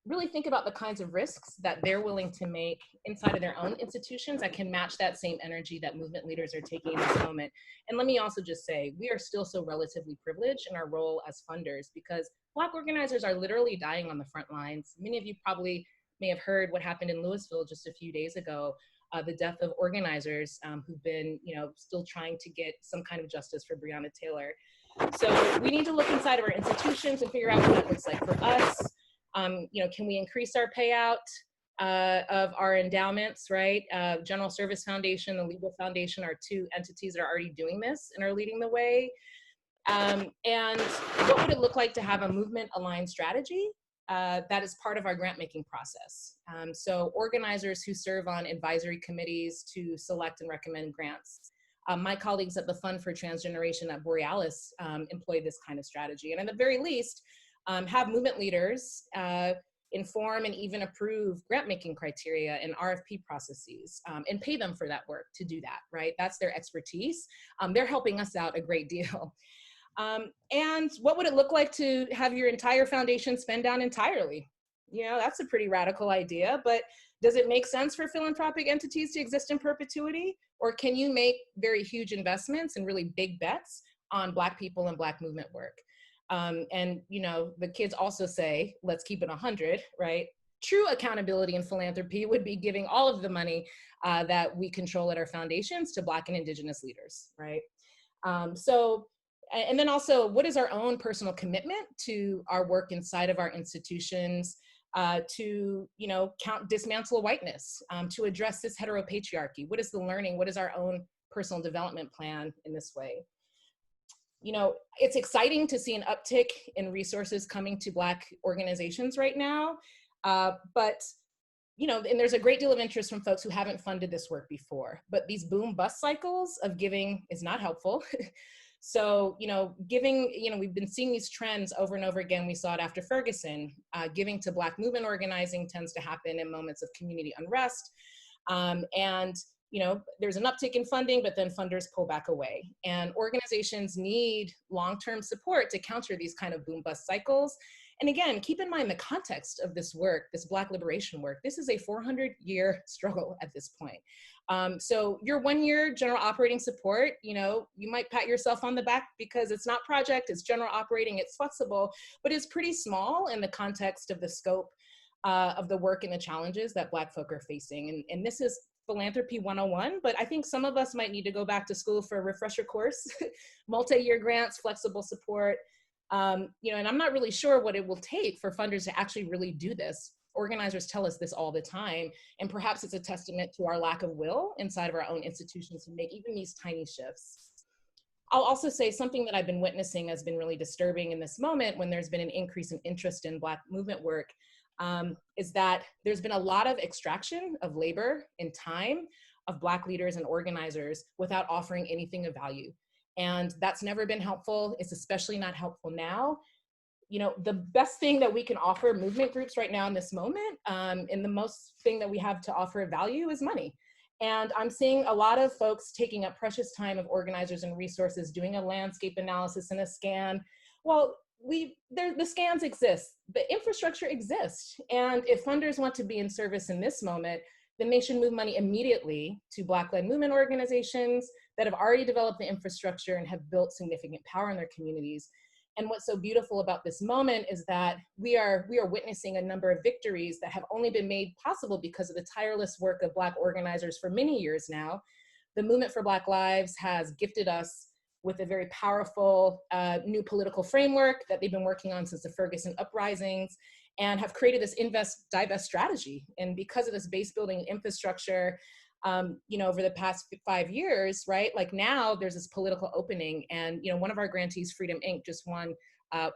Speaker 6: really think about the kinds of risks that they're willing to make inside of their own institutions that can match that same energy that movement leaders are taking in this moment. And let me also just say, we are still so relatively privileged in our role as funders because Black organizers are literally dying on the front lines. Many of you probably may have heard what happened in Louisville just a few days ago, the death of organizers who've been, you know, still trying to get some kind of justice for Breonna Taylor. So we need to look inside of our institutions and figure out what that looks like for us. You know, can we increase our payout of our endowments, right? General Service Foundation, the Legal Foundation are two entities that are already doing this and are leading the way. And what would it look like to have a movement-aligned strategy that is part of our grant-making process? So organizers who serve on advisory committees to select and recommend grants. My colleagues at the Fund for Transgeneration at Borealis employ this kind of strategy. And at the very least, have movement leaders inform and even approve grant-making criteria and RFP processes and pay them for that work to do that, right? That's their expertise. They're helping us out a great deal. And what would it look like to have your entire foundation spend down entirely? You know, that's a pretty radical idea, but does it make sense for philanthropic entities to exist in perpetuity? Or can you make very huge investments and really big bets on Black people and Black movement work? And, you know, the kids also say, let's keep it 100, right? True accountability in philanthropy would be giving all of the money that we control at our foundations to Black and Indigenous leaders, right? And then also, what is our own personal commitment to our work inside of our institutions to, dismantle whiteness, to address this heteropatriarchy. What is the learning? What is our own personal development plan in this way? It's exciting to see an uptick in resources coming to Black organizations right now, but and there's a great deal of interest from folks who haven't funded this work before, but these boom bust cycles of giving is not helpful. So, giving, we've been seeing these trends over and over again. We saw it after Ferguson. Giving to Black movement organizing tends to happen in moments of community unrest. There's an uptick in funding, but then funders pull back away. And organizations need long-term support to counter these kind of boom bust cycles. And again, keep in mind the context of this work, this Black liberation work. This is a 400-year struggle at this point. So your 1 year general operating support, you might pat yourself on the back because it's not project, it's general operating, it's flexible, but it's pretty small in the context of the scope of the work and the challenges that Black folk are facing. And this is Philanthropy 101, but I think some of us might need to go back to school for a refresher course, multi-year grants, flexible support. And I'm not really sure what it will take for funders to actually really do this. Organizers tell us this all the time, and perhaps it's a testament to our lack of will inside of our own institutions to make even these tiny shifts. I'll also say something that I've been witnessing has been really disturbing in this moment when there's been an increase in interest in Black movement work, is that there's been a lot of extraction of labor and time of Black leaders and organizers without offering anything of value. And that's never been helpful. It's especially not helpful now. The best thing that we can offer movement groups right now in this moment, and the most thing that we have to offer value is money. And I'm seeing a lot of folks taking up precious time of organizers and resources, doing a landscape analysis and a scan. Well, the scans exist, the infrastructure exists. And if funders want to be in service in this moment, then they should move money immediately to Black-led movement organizations that have already developed the infrastructure and have built significant power in their communities. And what's so beautiful about this moment is that we are witnessing a number of victories that have only been made possible because of the tireless work of Black organizers for many years now. The Movement for Black Lives has gifted us with a very powerful new political framework that they've been working on since the Ferguson uprisings, and have created this invest-divest strategy. And because of this base building infrastructure, over the past 5 years, right? Like now there's this political opening, and one of our grantees, Freedom Inc., just won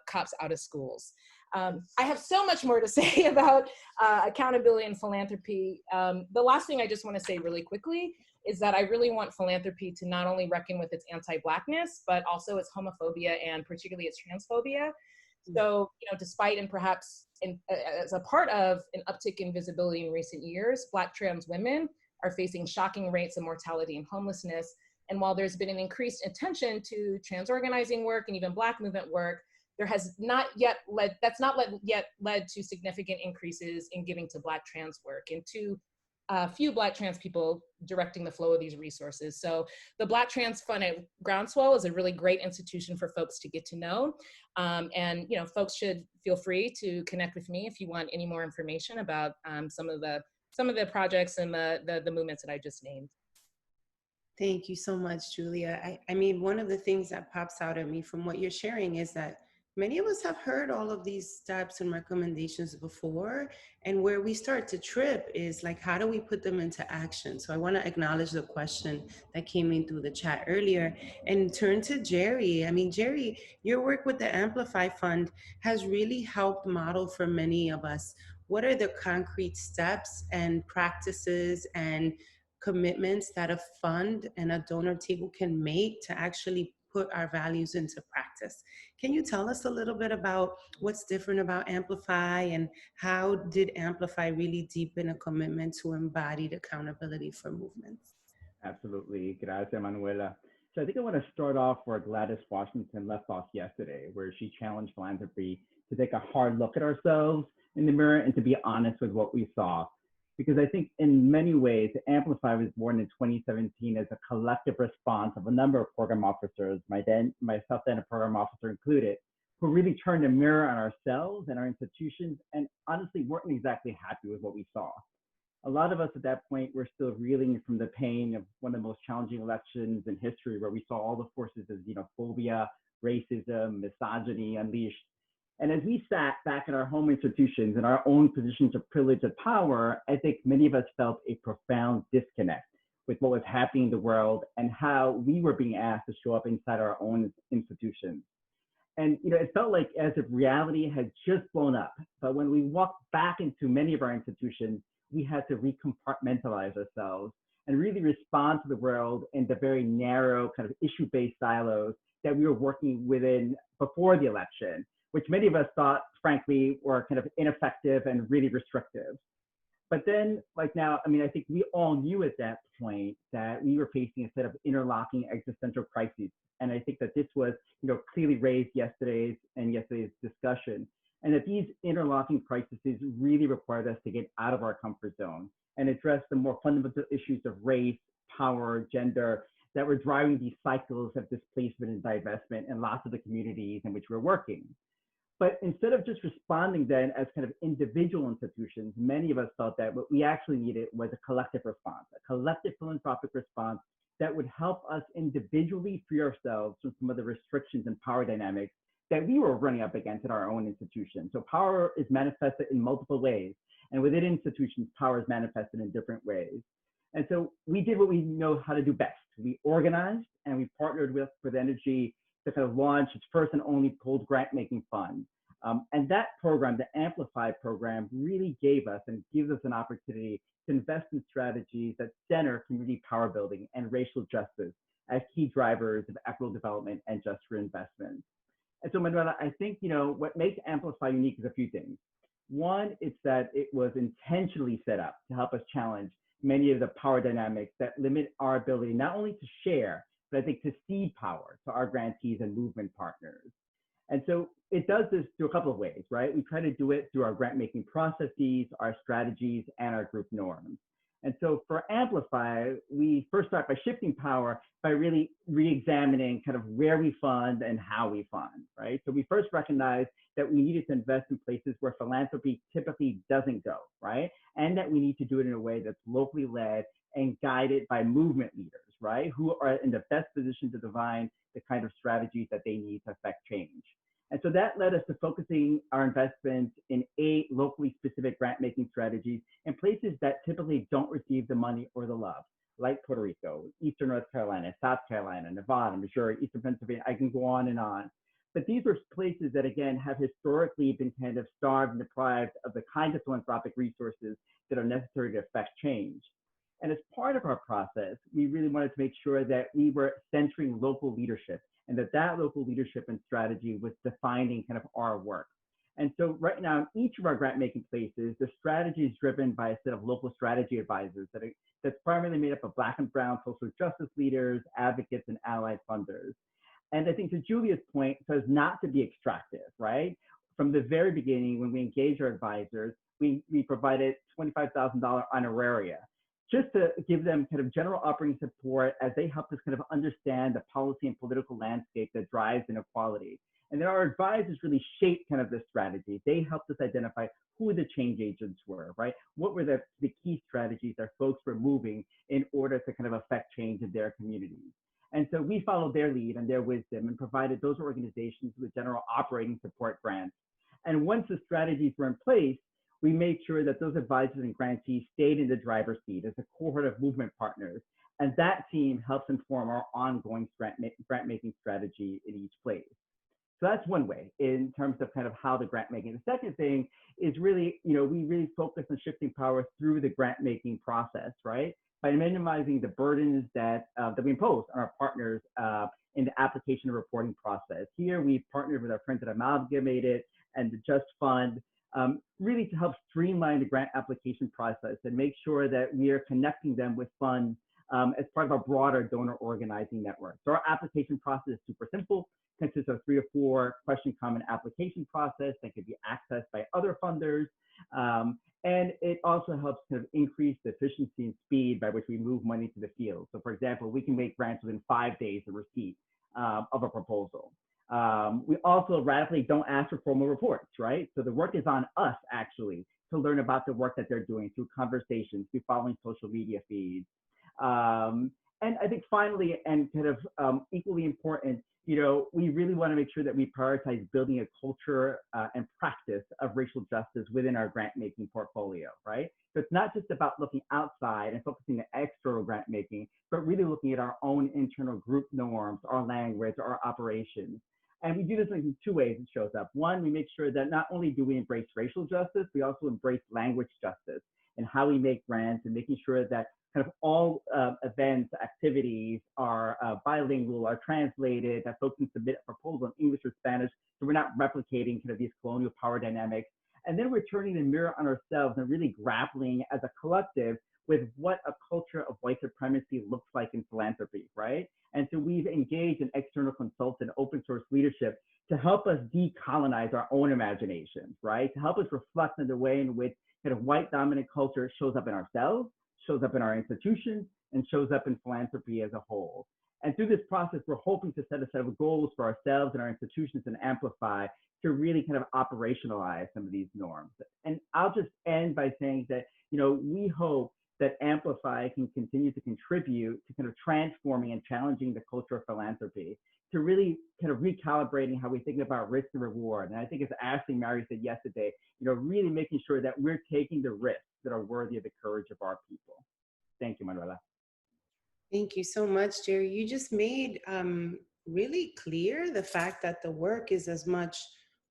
Speaker 6: Cops Out of Schools. I have so much more to say about accountability and philanthropy. The last thing I just want to say really quickly is that I really want philanthropy to not only reckon with its anti-Blackness, but also its homophobia and particularly its transphobia. So, despite and perhaps as a part of an uptick in visibility in recent years, Black trans women are facing shocking rates of mortality and homelessness. And while there's been an increased attention to trans organizing work and even Black movement work, there has not yet led to significant increases in giving to Black trans work and to few Black trans people directing the flow of these resources. So the Black Trans Fund at Groundswell is a really great institution for folks to get to know. And folks should feel free to connect with me if you want any more information about some of the projects and the movements that I just named.
Speaker 3: Thank you so much, Julia. I mean, one of the things that pops out at me from what you're sharing is that many of us have heard all of these steps and recommendations before, and where we start to trip is like, how do we put them into action? So I want to acknowledge the question that came in through the chat earlier and turn to Jerry. I mean, Jerry, your work with the Amplify Fund has really helped model for many of us. What are the concrete steps and practices and commitments that a fund and a donor table can make to actually put our values into practice? Can you tell us a little bit about what's different about Amplify, and how did Amplify really deepen a commitment to embodied accountability for movements?
Speaker 13: Absolutely. Gracias, Manuela. So I think I want to start off where Gladys Washington left off yesterday, where she challenged philanthropy to take a hard look at ourselves in the mirror and to be honest with what we saw. Because I think in many ways, Amplify was born in 2017 as a collective response of a number of program officers, myself then a program officer included, who really turned a mirror on ourselves and our institutions, and honestly weren't exactly happy with what we saw. A lot of us at that point were still reeling from the pain of one of the most challenging elections in history, where we saw all the forces of xenophobia, racism, misogyny unleashed. And as we sat back in our home institutions in our own positions of privilege and power, I think many of us felt a profound disconnect with what was happening in the world and how we were being asked to show up inside our own institutions. And it felt like as if reality had just blown up. But when we walked back into many of our institutions, we had to recompartmentalize ourselves and really respond to the world in the very narrow kind of issue-based silos that we were working within before the election, which many of us thought, frankly, were kind of ineffective and really restrictive. But then, like now, I mean, I think we all knew at that point that we were facing a set of interlocking existential crises. And I think that this was, clearly raised yesterday's discussion, and that these interlocking crises really required us to get out of our comfort zone and address the more fundamental issues of race, power, gender that were driving these cycles of displacement and divestment in lots of the communities in which we're working. But instead of just responding then as kind of individual institutions, many of us felt that what we actually needed was a collective response, a collective philanthropic response that would help us individually free ourselves from some of the restrictions and power dynamics that we were running up against in our own institutions. So power is manifested in multiple ways, and within institutions, power is manifested in different ways. And so we did what we know how to do best. We organized and we partnered with NFG to kind of launch its first and only pooled grant-making fund. And that program, the Amplify program, really gave us and gives us an opportunity to invest in strategies that center community power building and racial justice as key drivers of equitable development and just reinvestment. And so, Manuela, I think, what makes Amplify unique is a few things. One, it's that it was intentionally set up to help us challenge many of the power dynamics that limit our ability not only to share, but I think to cede power to our grantees and movement partners. And so it does this through a couple of ways, right? We try to do it through our grant-making processes, our strategies, and our group norms. And so for Amplify, we first start by shifting power by really re-examining kind of where we fund and how we fund, right? So we first recognized that we needed to invest in places where philanthropy typically doesn't go, right? And that we need to do it in a way that's locally led and guided by movement leaders, right? Who are in the best position to define the kind of strategies that they need to affect change. And so that led us to focusing our investments in 8 locally specific grant-making strategies in places that typically don't receive the money or the love, like Puerto Rico, Eastern North Carolina, South Carolina, Nevada, Missouri, Eastern Pennsylvania. I can go on and on. But these are places that, again, have historically been kind of starved and deprived of the kind of philanthropic resources that are necessary to affect change. And as part of our process, we really wanted to make sure that we were centering local leadership and that local leadership and strategy was defining kind of our work. And so right now, in each of our grant-making places, the strategy is driven by a set of local strategy advisors that's primarily made up of Black and Brown social justice leaders, advocates, and allied funders. And I think to Julia's point, so as not to be extractive, right? From the very beginning, when we engaged our advisors, we provided $25,000 honoraria, just to give them kind of general operating support as they help us kind of understand the policy and political landscape that drives inequality. And then our advisors really shaped kind of this strategy. They helped us identify who the change agents were, right? What were the key strategies that folks were moving in order to kind of affect change in their communities. And so we followed their lead and their wisdom and provided those organizations with general operating support grants. And once the strategies were in place, we made sure that those advisors and grantees stayed in the driver's seat as a cohort of movement partners. And that team helps inform our ongoing grant-making strategy in each place. So that's one way in terms of kind of how the grant making. The second thing is really, we really focus on shifting power through the grant making process, right? By minimizing the burdens that we impose on our partners in the application and reporting process. Here, we've partnered with our friends at Amalgamated and the Just Fund, really to help streamline the grant application process and make sure that we are connecting them with funds as part of our broader donor organizing network. So our application process is super simple, consists of 3 or 4 question, comment, application process that can be accessed by other funders. And it also helps kind of increase the efficiency and speed by which we move money to the field. So for example, we can make grants within 5 days of receipt of a proposal. We also radically don't ask for formal reports, right? So the work is on us actually to learn about the work that they're doing through conversations, through following social media feeds. And I think finally, and kind of equally important, we really want to make sure that we prioritize building a culture and practice of racial justice within our grant making portfolio, right? So it's not just about looking outside and focusing on external grant making, but really looking at our own internal group norms, our language, our operations. And we do this in two ways it shows up. One, we make sure that not only do we embrace racial justice, we also embrace language justice and how we make grants and making sure that kind of all events, activities are bilingual, are translated, that folks can submit a proposal in English or Spanish, so we're not replicating kind of these colonial power dynamics. And then we're turning the mirror on ourselves and really grappling as a collective with what a culture of white supremacy looks like in philanthropy, right? And so we've engaged an external consultant, open source leadership, to help us decolonize our own imaginations, right? To help us reflect on the way in which kind of white dominant culture shows up in ourselves, shows up in our institutions, and shows up in philanthropy as a whole. And through this process, we're hoping to set a set of goals for ourselves and our institutions and Amplify to really kind of operationalize some of these norms. And I'll just end by saying that, we hope that Amplify can continue to contribute to kind of transforming and challenging the culture of philanthropy, to really kind of recalibrating how we think about risk and reward. And I think as Ashley Mary said yesterday, really making sure that we're taking the risks that are worthy of the courage of our people. Thank you, Manuela.
Speaker 3: Thank you so much, Jerry. You just made really clear the fact that the work is as much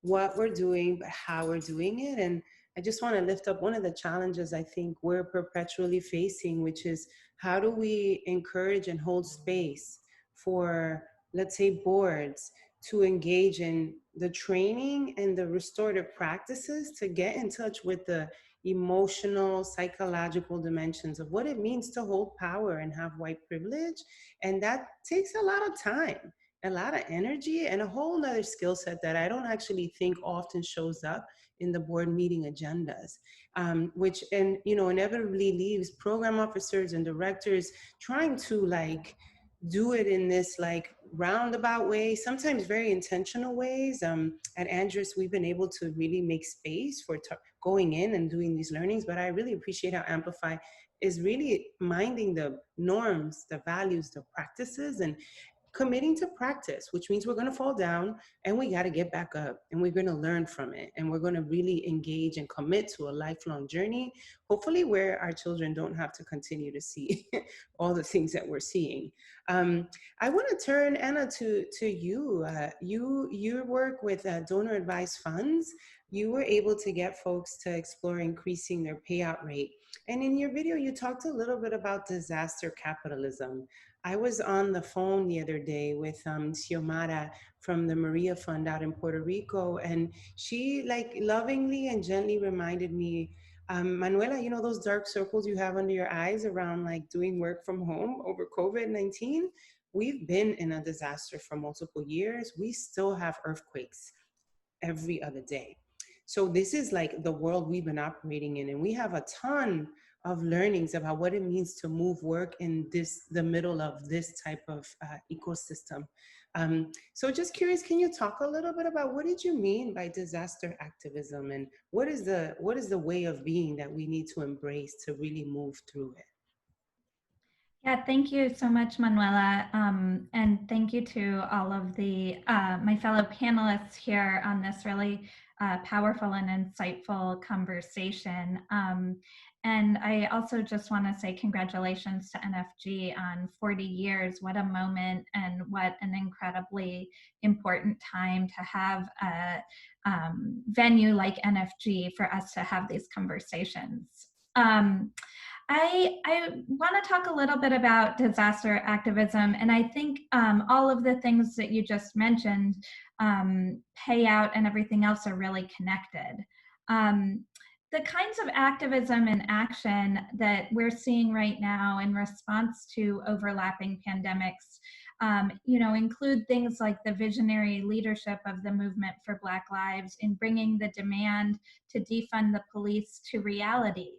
Speaker 3: what we're doing, but how we're doing it. And I just want to lift up one of the challenges I think we're perpetually facing, which is how do we encourage and hold space for, let's say, boards to engage in the training and the restorative practices to get in touch with the emotional, psychological dimensions of what it means to hold power and have white privilege. And that takes a lot of time, a lot of energy, and a whole nother skill set that I don't actually think often shows up in the board meeting agendas, which inevitably leaves program officers and directors trying to do it in this roundabout way, sometimes very intentional ways. At Andrus, we've been able to really make space for going in and doing these learnings, but I really appreciate how Amplify is really minding the norms, the values, the practices, and committing to practice, which means we're going to fall down and we got to get back up and we're going to learn from it. And we're going to really engage and commit to a lifelong journey, hopefully where our children don't have to continue to see all the things that we're seeing. I want to turn, Anna, to you. You work with donor advised funds. You were able to get folks to explore increasing their payout rate. And in your video, you talked a little bit about disaster capitalism. I was on the phone the other day with Xiomara from the Maria Fund out in Puerto Rico, and she lovingly and gently reminded me, Manuela, those dark circles you have under your eyes around doing work from home over COVID-19, we've been in a disaster for multiple years. We still have earthquakes every other day. So this is the world we've been operating in, and we have a ton of learnings about what it means to move work in the middle of this type of ecosystem. So just curious, can you talk a little bit about what did you mean by disaster activism, and what is the way of being that we need to embrace to really move through it?
Speaker 8: Yeah, thank you so much, Manuela. And thank you to all of my fellow panelists here on this really powerful and insightful conversation. And I also just want to say congratulations to NFG on 40 years. What a moment, and what an incredibly important time to have a venue like NFG for us to have these conversations. I want to talk a little bit about disaster activism, and I think all of the things that you just mentioned, payout and everything else, are really connected. The kinds of activism and action that we're seeing right now in response to overlapping pandemics, include things like the visionary leadership of the Movement for Black Lives in bringing the demand to defund the police to reality.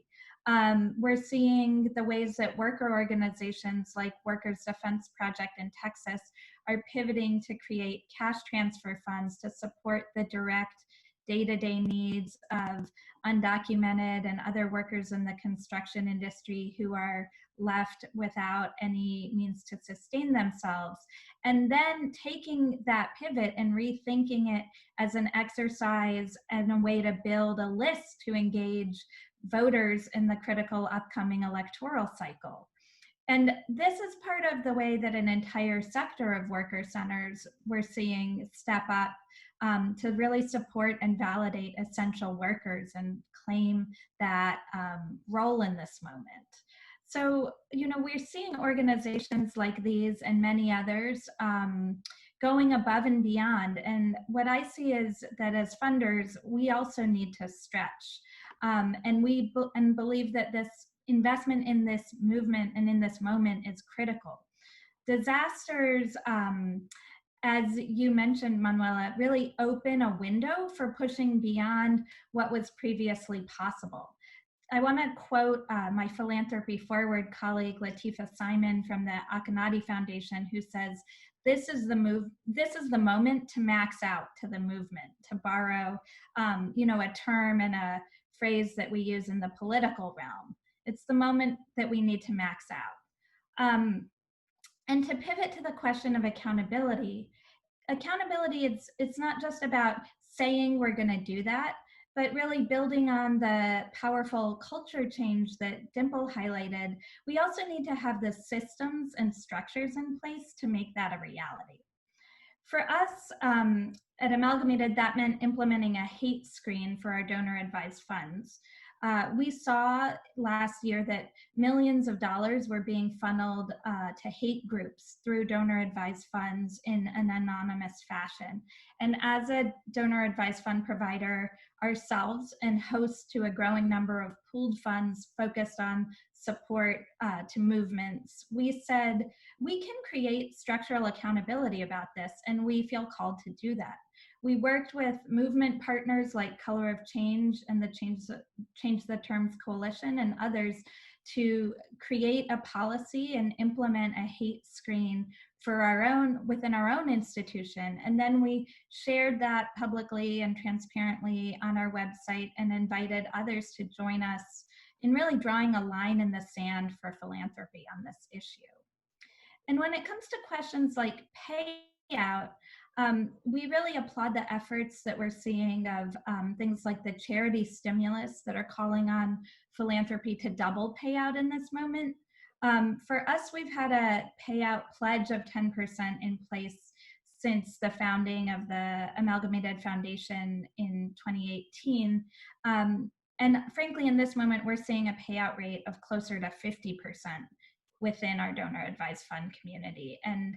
Speaker 8: We're seeing the ways that worker organizations like Workers' Defense Project in Texas are pivoting to create cash transfer funds to support the direct day-to-day needs of undocumented and other workers in the construction industry who are left without any means to sustain themselves. And then taking that pivot and rethinking it as an exercise and a way to build a list to engage voters in the critical upcoming electoral cycle. And this is part of the way that an entire sector of worker centers we're seeing step up to really support and validate essential workers and claim that role in this moment. So, we're seeing organizations like these and many others going above and beyond. And what I see is that as funders, we also need to stretch. And we believe that this investment in this movement and in this moment is critical. Disasters, as you mentioned, Manuela, really open a window for pushing beyond what was previously possible. I want to quote my Philanthropy Forward colleague, Latifa Simon from the Akhenaten Foundation, who says, this is the moment to max out to the movement, to borrow, a term and a phrase that we use in the political realm. It's the moment that we need to max out. And to pivot to the question of accountability, it's not just about saying we're going to do that, but really building on the powerful culture change that Dimple highlighted. We also need to have the systems and structures in place to make that a reality. For us at Amalgamated, that meant implementing a hate screen for our donor-advised funds. We saw last year that millions of dollars were being funneled to hate groups through donor-advised funds in an anonymous fashion. And as a donor-advised fund provider ourselves and host to a growing number of pooled funds focused on support to movements, we said we can create structural accountability about this, and we feel called to do that. We worked with movement partners like Color of Change and the Change the Terms Coalition and others to create a policy and implement a hate screen for within our own institution. And then we shared that publicly and transparently on our website and invited others to join us in really drawing a line in the sand for philanthropy on this issue. And when it comes to questions like payout, we really applaud the efforts that we're seeing of things like the charity stimulus that are calling on philanthropy to double payout in this moment. For us, we've had a payout pledge of 10% in place since the founding of the Amalgamated Foundation in 2018. And frankly, in this moment, we're seeing a payout rate of closer to 50% within our donor advised fund community. And,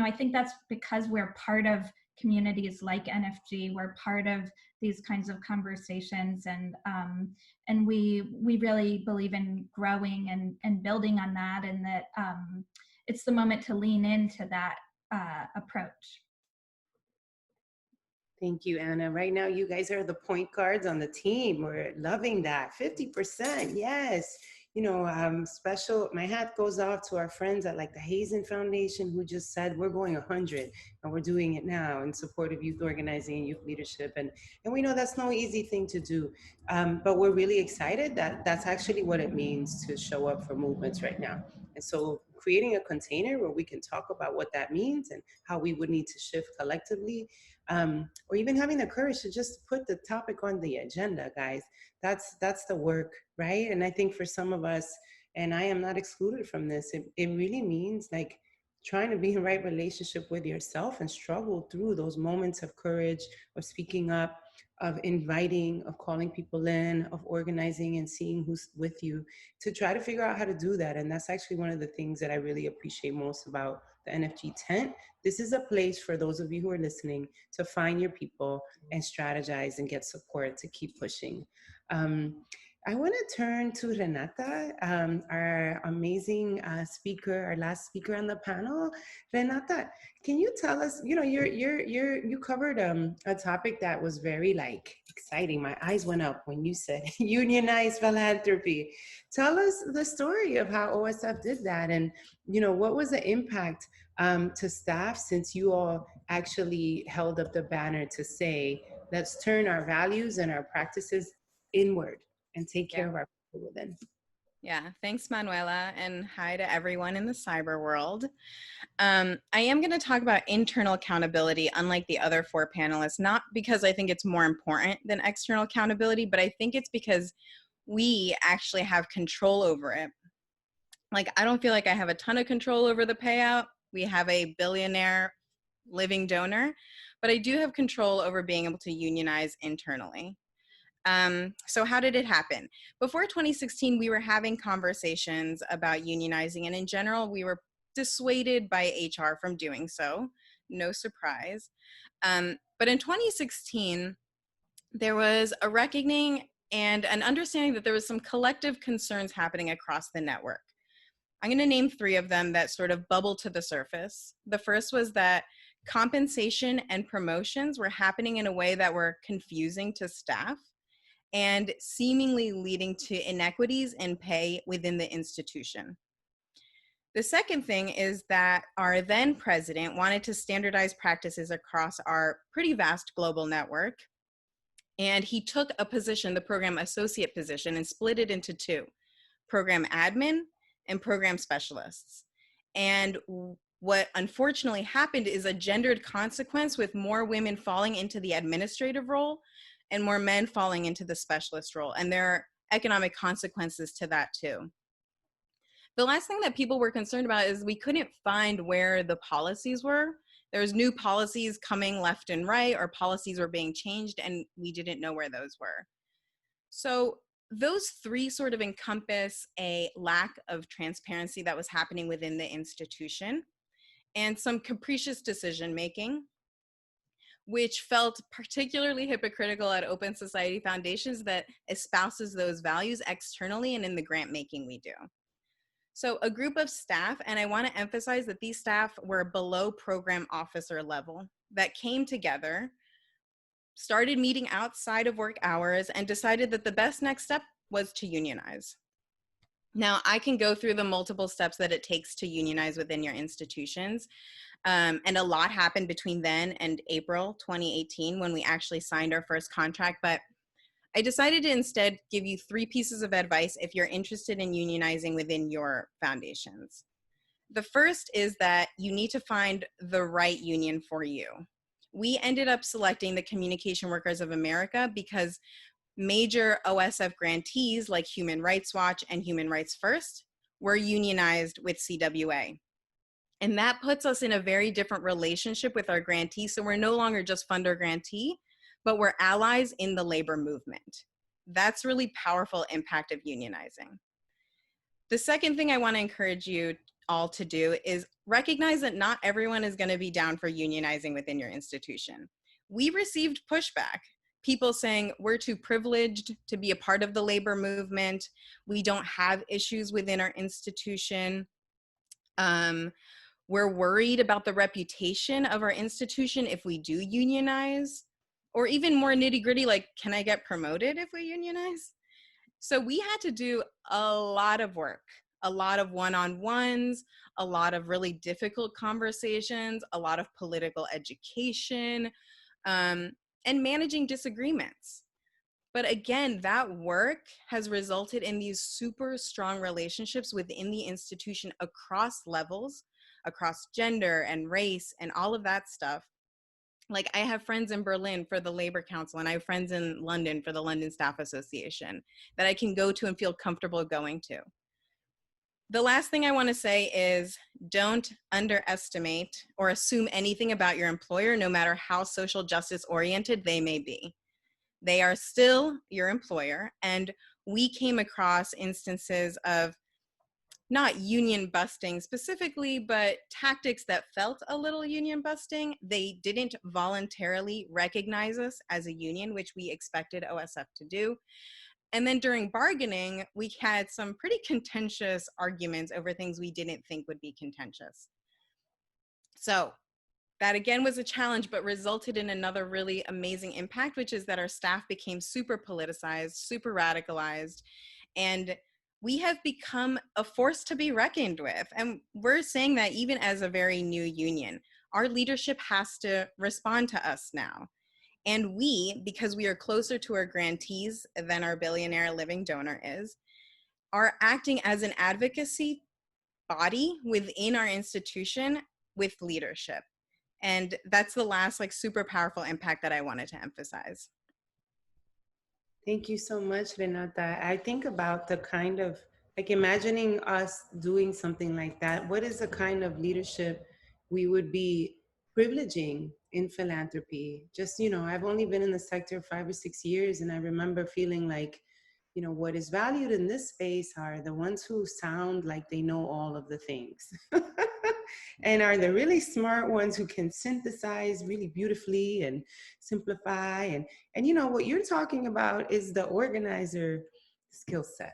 Speaker 8: I think that's because we're part of communities like NFG, we're part of these kinds of conversations, and we really believe in growing and building on that, and that it's the moment to lean into that approach.
Speaker 3: Thank you, Anna. Right now, you guys are the point guards on the team. We're loving that. 50%, yes. Special, my hat goes off to our friends at the Hazen Foundation who just said, we're going 100 and we're doing it now in support of youth organizing and youth leadership. And we know that's no easy thing to do, but we're really excited that that's actually what it means to show up for movements right now. And so creating a container where we can talk about what that means and how we would need to shift collectively, or even having the courage to just put the topic on the agenda, guys. That's the work, right? And I think for some of us, and I am not excluded from this, it really means trying to be in right relationship with yourself and struggle through those moments of courage, of speaking up, of inviting, of calling people in, of organizing and seeing who's with you to try to figure out how to do that. And that's actually one of the things that I really appreciate most about the NFG tent. This is a place for those of you who are listening to find your people and strategize and get support to keep pushing. I want to turn to Renata, our amazing speaker, our last speaker on the panel. Renata, can you tell us, you covered a topic that was very exciting. My eyes went up when you said unionized philanthropy. Tell us the story of how OSF did that, and what was the impact to staff since you all actually held up the banner to say, Let's turn our values and our practices inward and take care of our people within.
Speaker 5: Yeah, thanks, Manuela, and hi to everyone in the cyber world. I am going to talk about internal accountability, unlike the other four panelists, not because I think it's more important than external accountability, but I think it's because we actually have control over it. Like, I don't feel like I have a ton of control over the payout. We have a billionaire living donor, but I do have control over being able to unionize internally. So how did it happen? Before 2016, we were having conversations about unionizing, and in general, we were dissuaded by HR from doing so. No surprise. But in 2016, there was a reckoning and an understanding that there was some collective concerns happening across the network. I'm going to name three of them that sort of bubbled to the surface. The first was that compensation and promotions were happening in a way that were confusing to staff and seemingly leading to inequities in pay within the institution. The second thing is that our then president wanted to standardize practices across our pretty vast global network. And he took a position, the program associate position, and split it into two, program admin and program specialists. And what unfortunately happened is a gendered consequence, with more women falling into the administrative role and more men falling into the specialist role. And there are economic consequences to that too. The last thing that people were concerned about is we couldn't find where the policies were. There was new policies coming left and right, or policies were being changed, and we didn't know where those were. So those three sort of encompass a lack of transparency that was happening within the institution and some capricious decision-making, which felt particularly hypocritical at Open Society Foundations that espouses those values externally and in the grant making we do. So a group of staff, and I want to emphasize that these staff were below program officer level, that came together, started meeting outside of work hours, and decided that the best next step was to unionize. Now, I can go through the multiple steps that it takes to unionize within your institutions. And a lot happened between then and April 2018 when we actually signed our first contract. But I decided to instead give you three pieces of advice if you're interested in unionizing within your foundations. The first is that you need to find the right union for you. We ended up selecting the Communication Workers of America because major OSF grantees like Human Rights Watch and Human Rights First were unionized with CWA. And that puts us in a very different relationship with our grantees. So we're no longer just funder grantee, but we're allies in the labor movement. That's really powerful impact of unionizing. The second thing I want to encourage you all to do is recognize that not everyone is going to be down for unionizing within your institution. We received pushback. People saying we're too privileged to be a part of the labor movement. We don't have issues within our institution. We're worried about the reputation of our institution if we do unionize, or even more nitty gritty, like, can I get promoted if we unionize? So we had to do a lot of work, a lot of one-on-ones, a lot of really difficult conversations, a lot of political education, and managing disagreements. But again, that work has resulted in these super strong relationships within the institution across levels, across gender and race and all of that stuff. Like, I have friends in Berlin for the Labor Council, and I have friends in London for the London Staff Association that I can go to and feel comfortable going to. The last thing I want to say is don't underestimate or assume anything about your employer, no matter how social justice oriented they may be. They are still your employer, and we came across instances of not union busting specifically, but tactics that felt a little union busting. They didn't voluntarily recognize us as a union, which we expected OSF to do. And then during bargaining, we had some pretty contentious arguments over things we didn't think would be contentious. So that again was a challenge, but resulted in another really amazing impact, which is that our staff became super politicized, super radicalized, and we have become a force to be reckoned with. And we're saying that even as a very new union, our leadership has to respond to us now.
Speaker 14: And we, because we are closer to our grantees than our billionaire living donor is, are acting as an advocacy body within our institution with leadership. And that's the last like super powerful impact that I wanted to emphasize.
Speaker 3: Thank you so much, Renata. I think about the kind of, like imagining us doing something like that. What is the kind of leadership we would be privileging in philanthropy? Just, I've only been in the sector 5 or 6 years, and I remember feeling like, what is valued in this space are the ones who sound like they know all of the things and are the really smart ones who can synthesize really beautifully and simplify. And what you're talking about is the organizer skill set.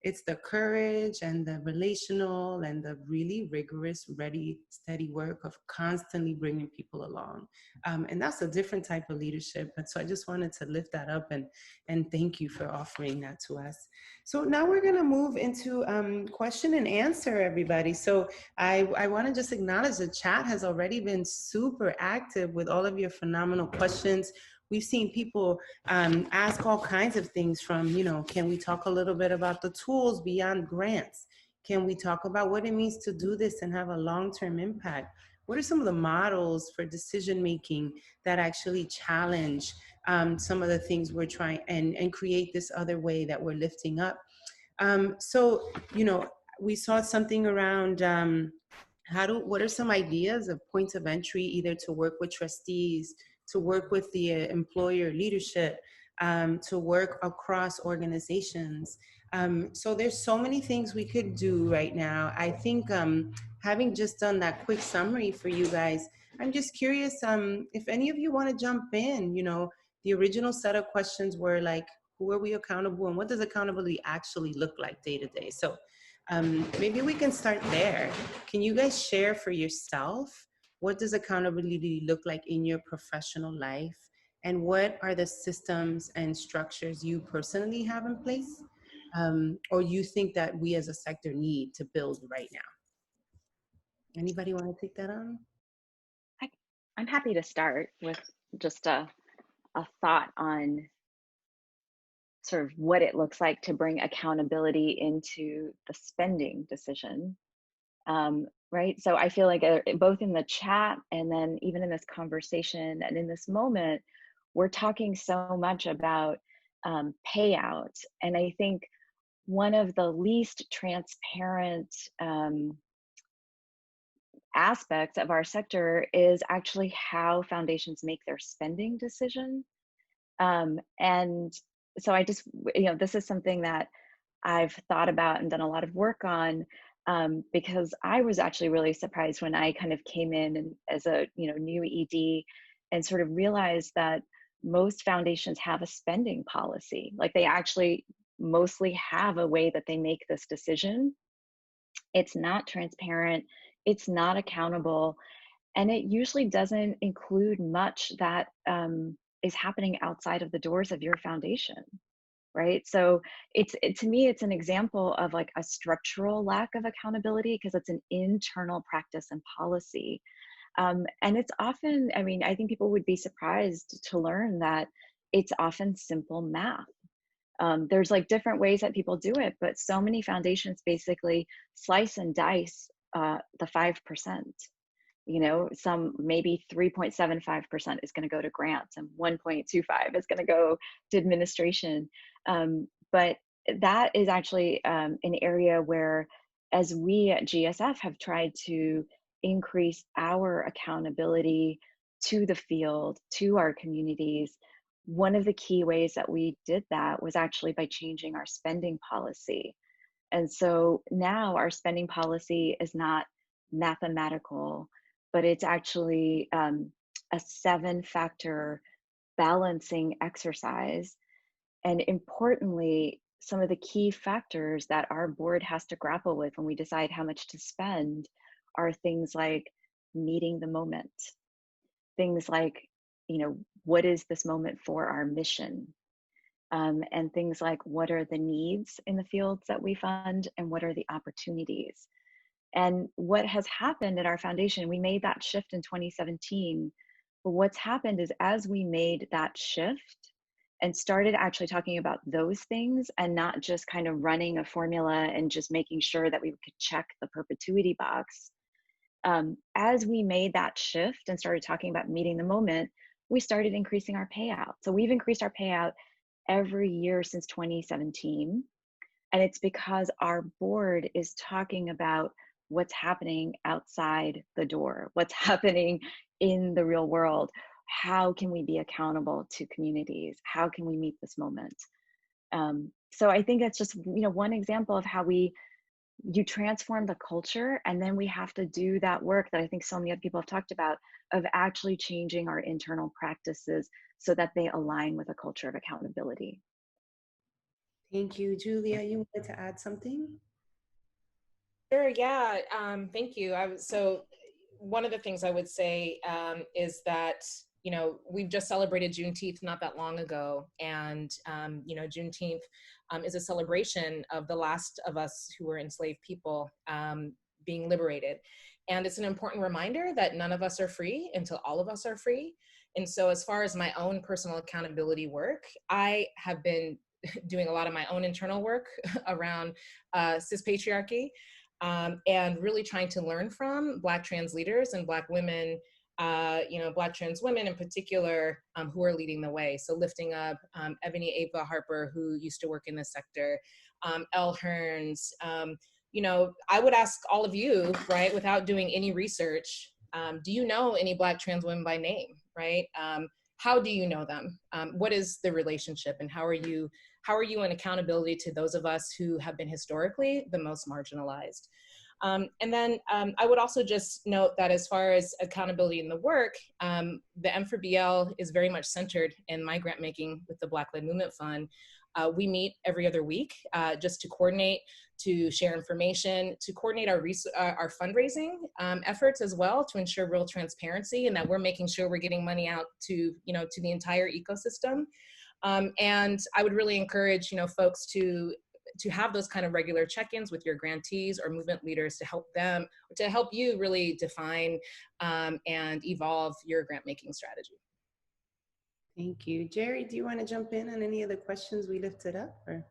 Speaker 3: It's the courage and the relational and the really rigorous, ready, steady work of constantly bringing people along. And that's a different type of leadership. And so I just wanted to lift that up and thank you for offering that to us. So now we're going to move into question and answer, everybody. So I want to just acknowledge the chat has already been super active with all of your phenomenal questions. We've seen people ask all kinds of things from, can we talk a little bit about the tools beyond grants? Can we talk about what it means to do this and have a long-term impact? What are some of the models for decision-making that actually challenge some of the things we're trying and create this other way that we're lifting up? So, we saw something around what are some ideas of points of entry, either to work with trustees, to work with the employer leadership, to work across organizations. So there's so many things we could do right now. I think having just done that quick summary for you guys, I'm just curious if any of you want to jump in. The original set of questions were like, who are we accountable and what does accountability actually look like day to day? So maybe we can start there. Can you guys share for yourself, what does accountability look like in your professional life? And what are the systems and structures you personally have in place? Or you think that we as a sector need to build right now? Anybody want to take that on?
Speaker 12: I'm happy to start with just a thought on sort of what it looks like to bring accountability into the spending decision. Right? So I feel like both in the chat and then even in this conversation and in this moment, we're talking so much about payouts. And I think one of the least transparent aspects of our sector is actually how foundations make their spending decision. And so I just, this is something that I've thought about and done a lot of work on, because I was actually really surprised when I kind of came in and as a new ED and sort of realized that most foundations have a spending policy. Like they actually mostly have a way that they make this decision. It's not transparent, it's not accountable, and it usually doesn't include much that is happening outside of the doors of your foundation. Right? So to me, it's an example of like a structural lack of accountability because it's an internal practice and policy. And it's often, I think people would be surprised to learn that it's often simple math. There's like different ways that people do it, but so many foundations basically slice and dice the 5%. Some maybe 3.75% is going to go to grants and 1.25 is going to go to administration. But that is actually an area where, as we at GSF have tried to increase our accountability to the field, to our communities, one of the key ways that we did that was actually by changing our spending policy. And so now our spending policy is not mathematical, but it's actually a 7-factor balancing exercise. And importantly, some of the key factors that our board has to grapple with when we decide how much to spend are things like meeting the moment, things like, what is this moment for our mission? And things like, what are the needs in the fields that we fund and what are the opportunities? And what has happened at our foundation, we made that shift in 2017 But what's happened is as we made that shift and started actually talking about those things and not just kind of running a formula and just making sure that we could check the perpetuity box, as we made that shift and started talking about meeting the moment, we started increasing our payout. So we've increased our payout every year since 2017. And it's because our board is talking about what's happening outside the door, what's happening in the real world. How can we be accountable to communities? How can we meet this moment? So I think that's just, one example of how you transform the culture, and then we have to do that work that I think so many other people have talked about, of actually changing our internal practices so that they align with a culture of accountability.
Speaker 3: Thank you. Julia, you wanted to add something?
Speaker 6: Sure, yeah, thank you. So one of the things I would say is that, we've just celebrated Juneteenth not that long ago. And, Juneteenth is a celebration of the last of us who were enslaved people being liberated. And it's an important reminder that none of us are free until all of us are free. And so as far as my own personal accountability work, I have been doing a lot of my own internal work around cis patriarchy and really trying to learn from Black trans leaders and Black women, Black trans women in particular, who are leading the way. So lifting up Ebony Ava Harper, who used to work in this sector, Elle Hearns. I would ask all of you, right, without doing any research, do you know any Black trans women by name, right? How do you know them? What is the relationship, and how are you in accountability to those of us who have been historically the most marginalized? And then I would also just note that as far as accountability in the work, the M4BL is very much centered in my grant making with the Black-led Movement Fund. We meet every other week just to coordinate, to share information, to coordinate our fundraising efforts as well, to ensure real transparency and that we're making sure we're getting money out to the entire ecosystem. And I would really encourage folks to have those kind of regular check-ins with your grantees or movement leaders to help you really define and evolve your grant making strategy.
Speaker 3: Thank you. Jerry, do you want to jump in on any of the questions we lifted up? Or?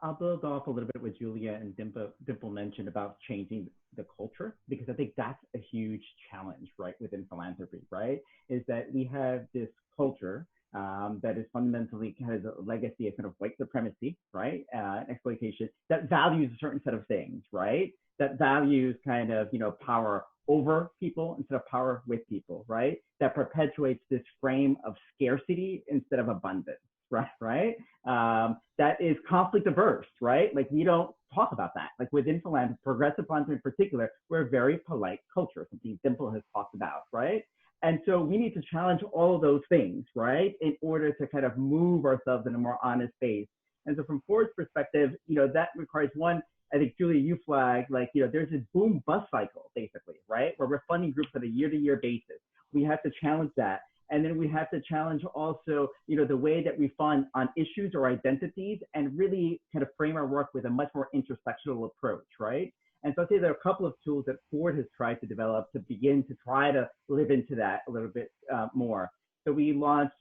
Speaker 13: I'll build off a little bit what Julia and Dimple mentioned about changing the culture, because I think that's a huge challenge, right, within philanthropy, right? Is that we have this culture that is fundamentally has a legacy of kind of white supremacy, right, exploitation, that values a certain set of things, right? That values kind of, power over people instead of power with people, right? That perpetuates this frame of scarcity instead of abundance, right? That is conflict averse, right? Like, we don't talk about that. Like, within philanthropy, progressive philanthropy in particular, we're a very polite culture, something Dimple has talked about, right? And so we need to challenge all of those things, right, in order to kind of move ourselves in a more honest space. And so from Ford's perspective, that requires one, I think, Julia, you flagged, like, there's this boom bust cycle, basically, right, where we're funding groups on a year-to-year basis. We have to challenge that. And then we have to challenge also, the way that we fund on issues or identities, and really kind of frame our work with a much more intersectional approach, right? And so I'd say there are a couple of tools that Ford has tried to develop to begin to try to live into that a little bit more. So we launched,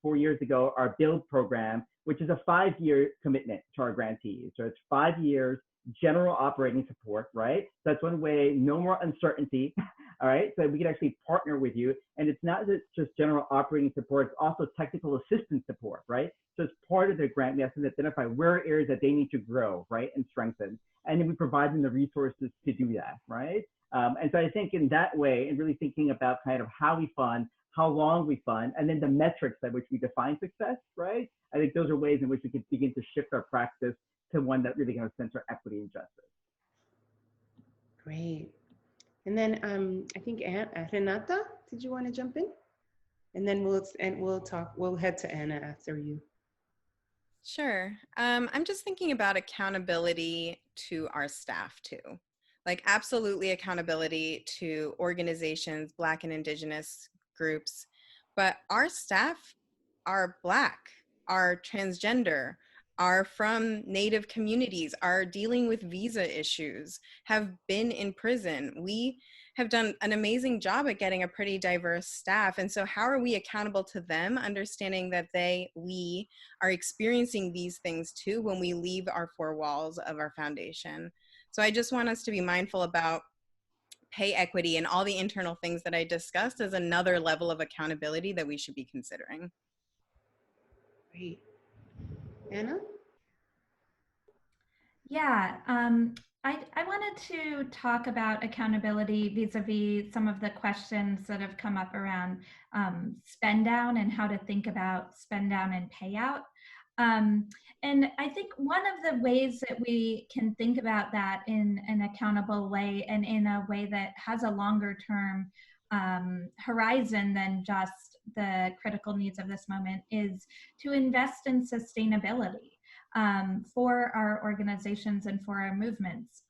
Speaker 13: 4 years ago, our BUILD program, which is a 5-year commitment to our grantees. So it's 5 years, general operating support, right? So that's one way, no more uncertainty, all right? So we can actually partner with you. And it's not just general operating support, it's also technical assistance support, right? So as part of the grant, we have to identify where are areas that they need to grow, right, and strengthen. And then we provide them the resources to do that, right? And so I think in that way, and really thinking about kind of how we fund, how long we fund, and then the metrics by which we define success, right? I think those are ways in which we can begin to shift our practice to one that really kind of center equity and justice.
Speaker 3: Great. And then I think Renata, did you want to jump in? And then we'll head to Anna after you.
Speaker 14: Sure. I'm just thinking about accountability to our staff too. Like, absolutely accountability to organizations, Black and Indigenous groups, but our staff are Black, are transgender, are from Native communities, are dealing with visa issues, have been in prison. We have done an amazing job at getting a pretty diverse staff. And so how are we accountable to them, understanding that we are experiencing these things too when we leave our four walls of our foundation? So I just want us to be mindful about pay equity and all the internal things that I discussed as another level of accountability that we should be considering.
Speaker 3: Great. Anna?
Speaker 8: Yeah, I wanted to talk about accountability vis-a-vis some of the questions that have come up around spend down and how to think about spend down and payout. And I think one of the ways that we can think about that in an accountable way and in a way that has a longer term horizon than just the critical needs of this moment is to invest in sustainability for our organizations and for our movements.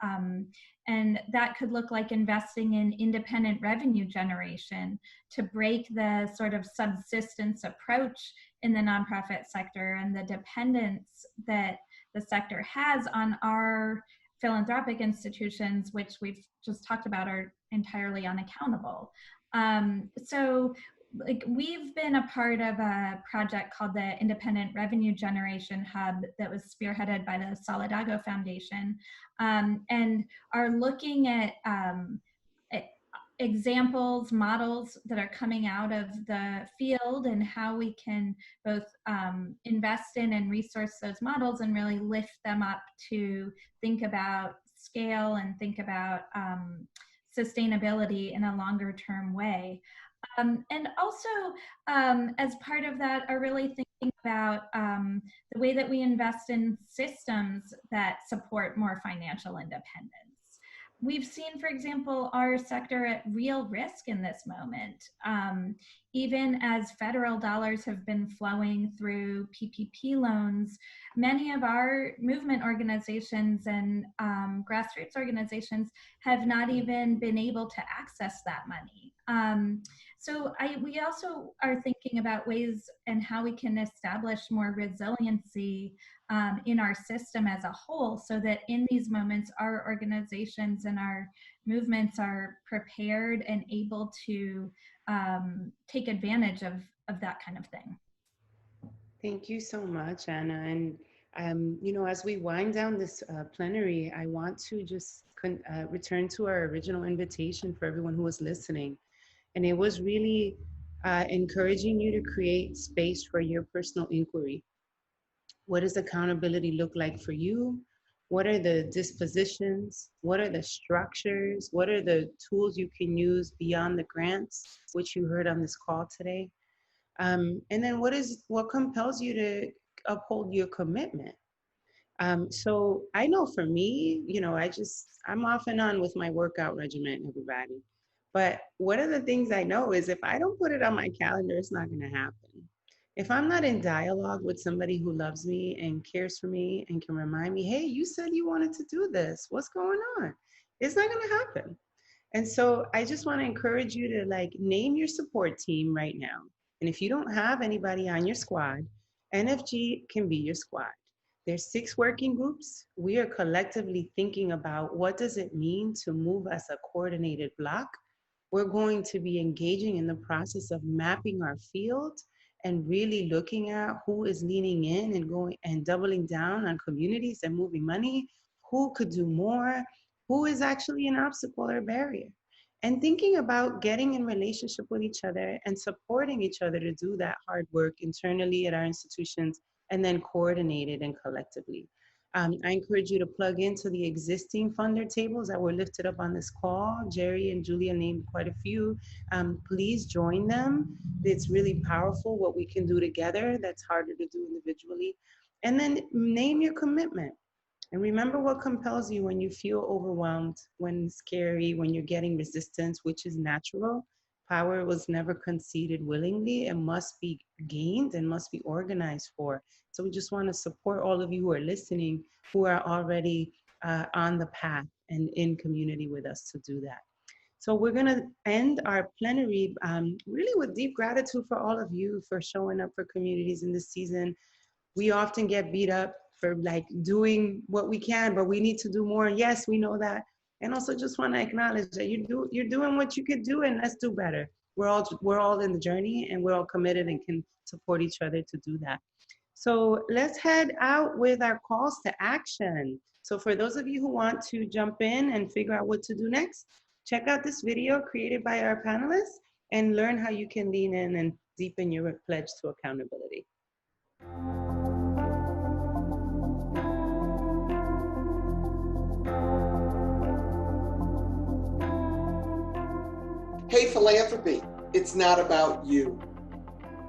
Speaker 8: And that could look like investing in independent revenue generation to break the sort of subsistence approach in the nonprofit sector and the dependence that the sector has on our philanthropic institutions, which we've just talked about are entirely unaccountable. So like we've been a part of a project called the Independent Revenue Generation Hub that was spearheaded by the Solidago Foundation, and are looking at examples, models that are coming out of the field and how we can both invest in and resource those models and really lift them up to think about scale and think about sustainability in a longer term way. And also, as part of that, are really thinking about the way that we invest in systems that support more financial independence. We've seen, for example, our sector at real risk in this moment. Even as federal dollars have been flowing through PPP loans, many of our movement organizations and grassroots organizations have not even been able to access that money. So we also are thinking about ways and how we can establish more resiliency in our system as a whole, so that in these moments, our organizations and our movements are prepared and able to take advantage of that kind of thing.
Speaker 3: Thank you so much, Anna. And you know, as we wind down this plenary, I want to just return to our original invitation for everyone who was listening. And it was really encouraging you to create space for your personal inquiry. What does accountability look like for you? What are the dispositions? What are the structures? What are the tools you can use beyond the grants, which you heard on this call today? And then what compels you to uphold your commitment? So I know for me, you know, I'm off and on with my workout regimen, everybody. But one of the things I know is if I don't put it on my calendar, it's not going to happen. If I'm not in dialogue with somebody who loves me and cares for me and can remind me, hey, you said you wanted to do this. What's going on? It's not going to happen. And so I just want to encourage you to like name your support team right now. And if you don't have anybody on your squad, NFG can be your squad. There's 6 working groups. We are collectively thinking about what does it mean to move as a coordinated block. We're going to be engaging in the process of mapping our field and really looking at who is leaning in and going and doubling down on communities and moving money, who could do more, who is actually an obstacle or a barrier, and thinking about getting in relationship with each other and supporting each other to do that hard work internally at our institutions and then coordinate it and collectively. I encourage you to plug into the existing funder tables that were lifted up on this call. Jerry and Julia named quite a few. Please join them. It's really powerful what we can do together that's harder to do individually. And then name your commitment. And remember what compels you when you feel overwhelmed, when it's scary, when you're getting resistance, which is natural. Power was never conceded willingly and must be gained and must be organized for. So we just want to support all of you who are listening, who are already on the path and in community with us to do that. So we're going to end our plenary really with deep gratitude for all of you for showing up for communities in this season. We often get beat up for like doing what we can, but we need to do more. Yes, we know that. And also just want to acknowledge that you're doing what you could do, and let's do better. We're all in the journey, and we're all committed and can support each other to do that. So let's head out with our calls to action. So for those of you who want to jump in and figure out what to do next, check out this video created by our panelists and learn how you can lean in and deepen your pledge to accountability.
Speaker 2: Hey, philanthropy, it's not about you.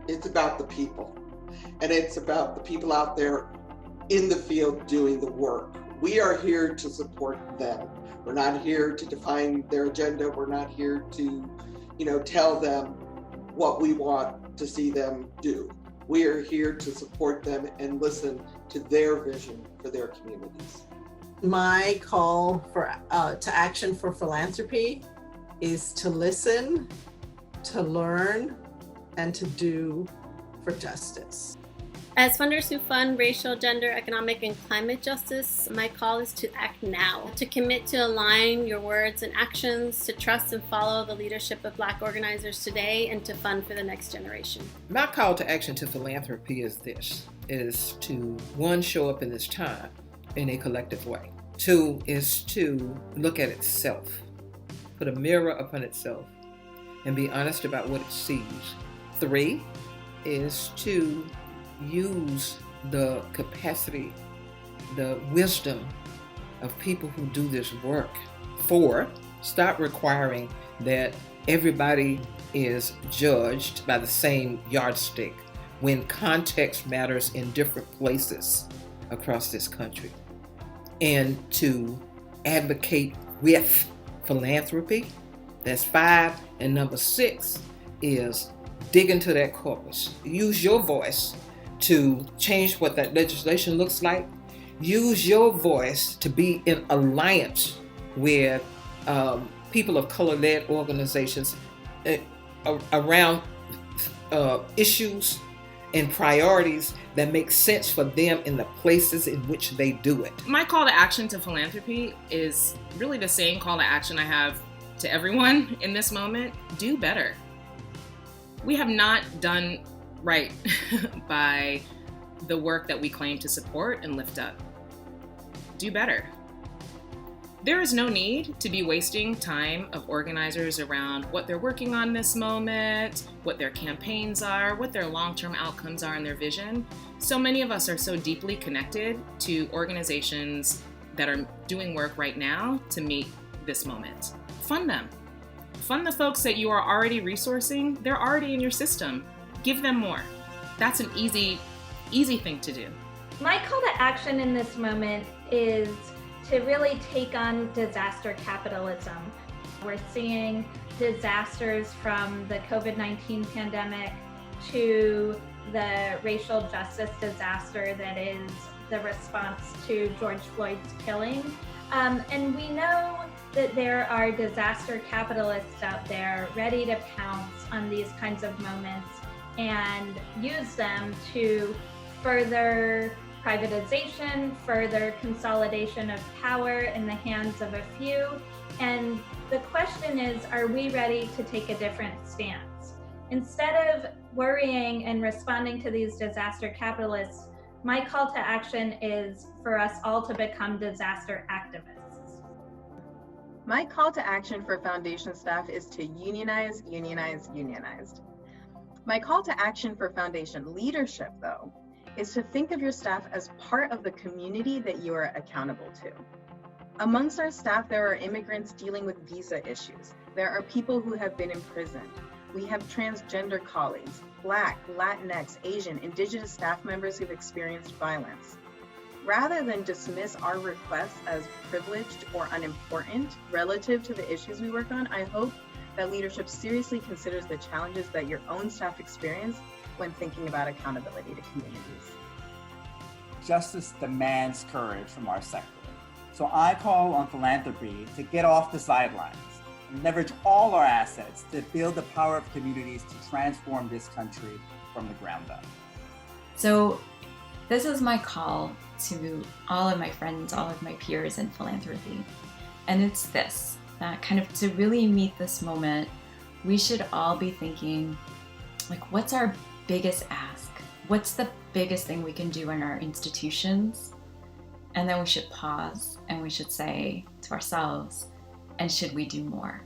Speaker 2: It's about the people. And it's about the people out there in the field doing the work. We are here to support them. We're not here to define their agenda. We're not here to, tell them what we want to see them do. We are here to support them and listen to their vision for their communities.
Speaker 15: My call to action for philanthropy is to listen, to learn, and to do for justice.
Speaker 4: As funders who fund racial, gender, economic, and climate justice, my call is to act now, to commit to align your words and actions, to trust and follow the leadership of Black organizers today, and to fund for the next generation.
Speaker 7: My call to action to philanthropy is this, is to, one, show up in this time in a collective way. Two, is to look at itself, put a mirror upon itself, and be honest about what it sees. Three, is to use the capacity, the wisdom of people who do this work. Four, stop requiring that everybody is judged by the same yardstick when context matters in different places across this country. And to advocate with philanthropy. That's 5. And number 6 is dig into that corpus. Use your voice to change what that legislation looks like. Use your voice to be in alliance with people of color-led organizations around issues and priorities that make sense for them in the places in which they do it.
Speaker 6: My call to action to philanthropy is really the same call to action I have to everyone in this moment. Do better. We have not done right by the work that we claim to support and lift up. Do better. There is no need to be wasting time of organizers around what they're working on this moment, what their campaigns are, what their long-term outcomes are and their vision. So many of us are so deeply connected to organizations that are doing work right now to meet this moment. Fund them. Fund the folks that you are already resourcing. They're already in your system. Give them more. That's an easy thing to do.
Speaker 8: My call to action in this moment is to really take on disaster capitalism. We're seeing disasters from the COVID-19 pandemic to the racial justice disaster that is the response to George Floyd's killing. And we know that there are disaster capitalists out there ready to pounce on these kinds of moments and use them to further privatization, further consolidation of power in the hands of a few. And the question is, are we ready to take a different stance? Instead of worrying and responding to these disaster capitalists, my call to action is for us all to become disaster activists.
Speaker 5: My call to action for foundation staff is to unionize, unionize, unionized. My call to action for foundation leadership, though, is to think of your staff as part of the community that you are accountable to. Amongst our staff, there are immigrants dealing with visa issues. There are people who have been imprisoned. We have transgender colleagues, Black, Latinx, Asian, Indigenous staff members who've experienced violence. Rather than dismiss our requests as privileged or unimportant relative to the issues we work on, I hope that leadership seriously considers the challenges that your own staff experience when thinking about accountability to communities.
Speaker 9: Justice demands courage from our sector. So I call on philanthropy to get off the sidelines and leverage all our assets to build the power of communities to transform this country from the ground up.
Speaker 1: So this is my call to all of my friends, all of my peers in philanthropy. And it's this, that kind of to really meet this moment, we should all be thinking, like, what's our biggest ask? What's the biggest thing we can do in our institutions? And then we should pause and we should say to ourselves, and should we do more?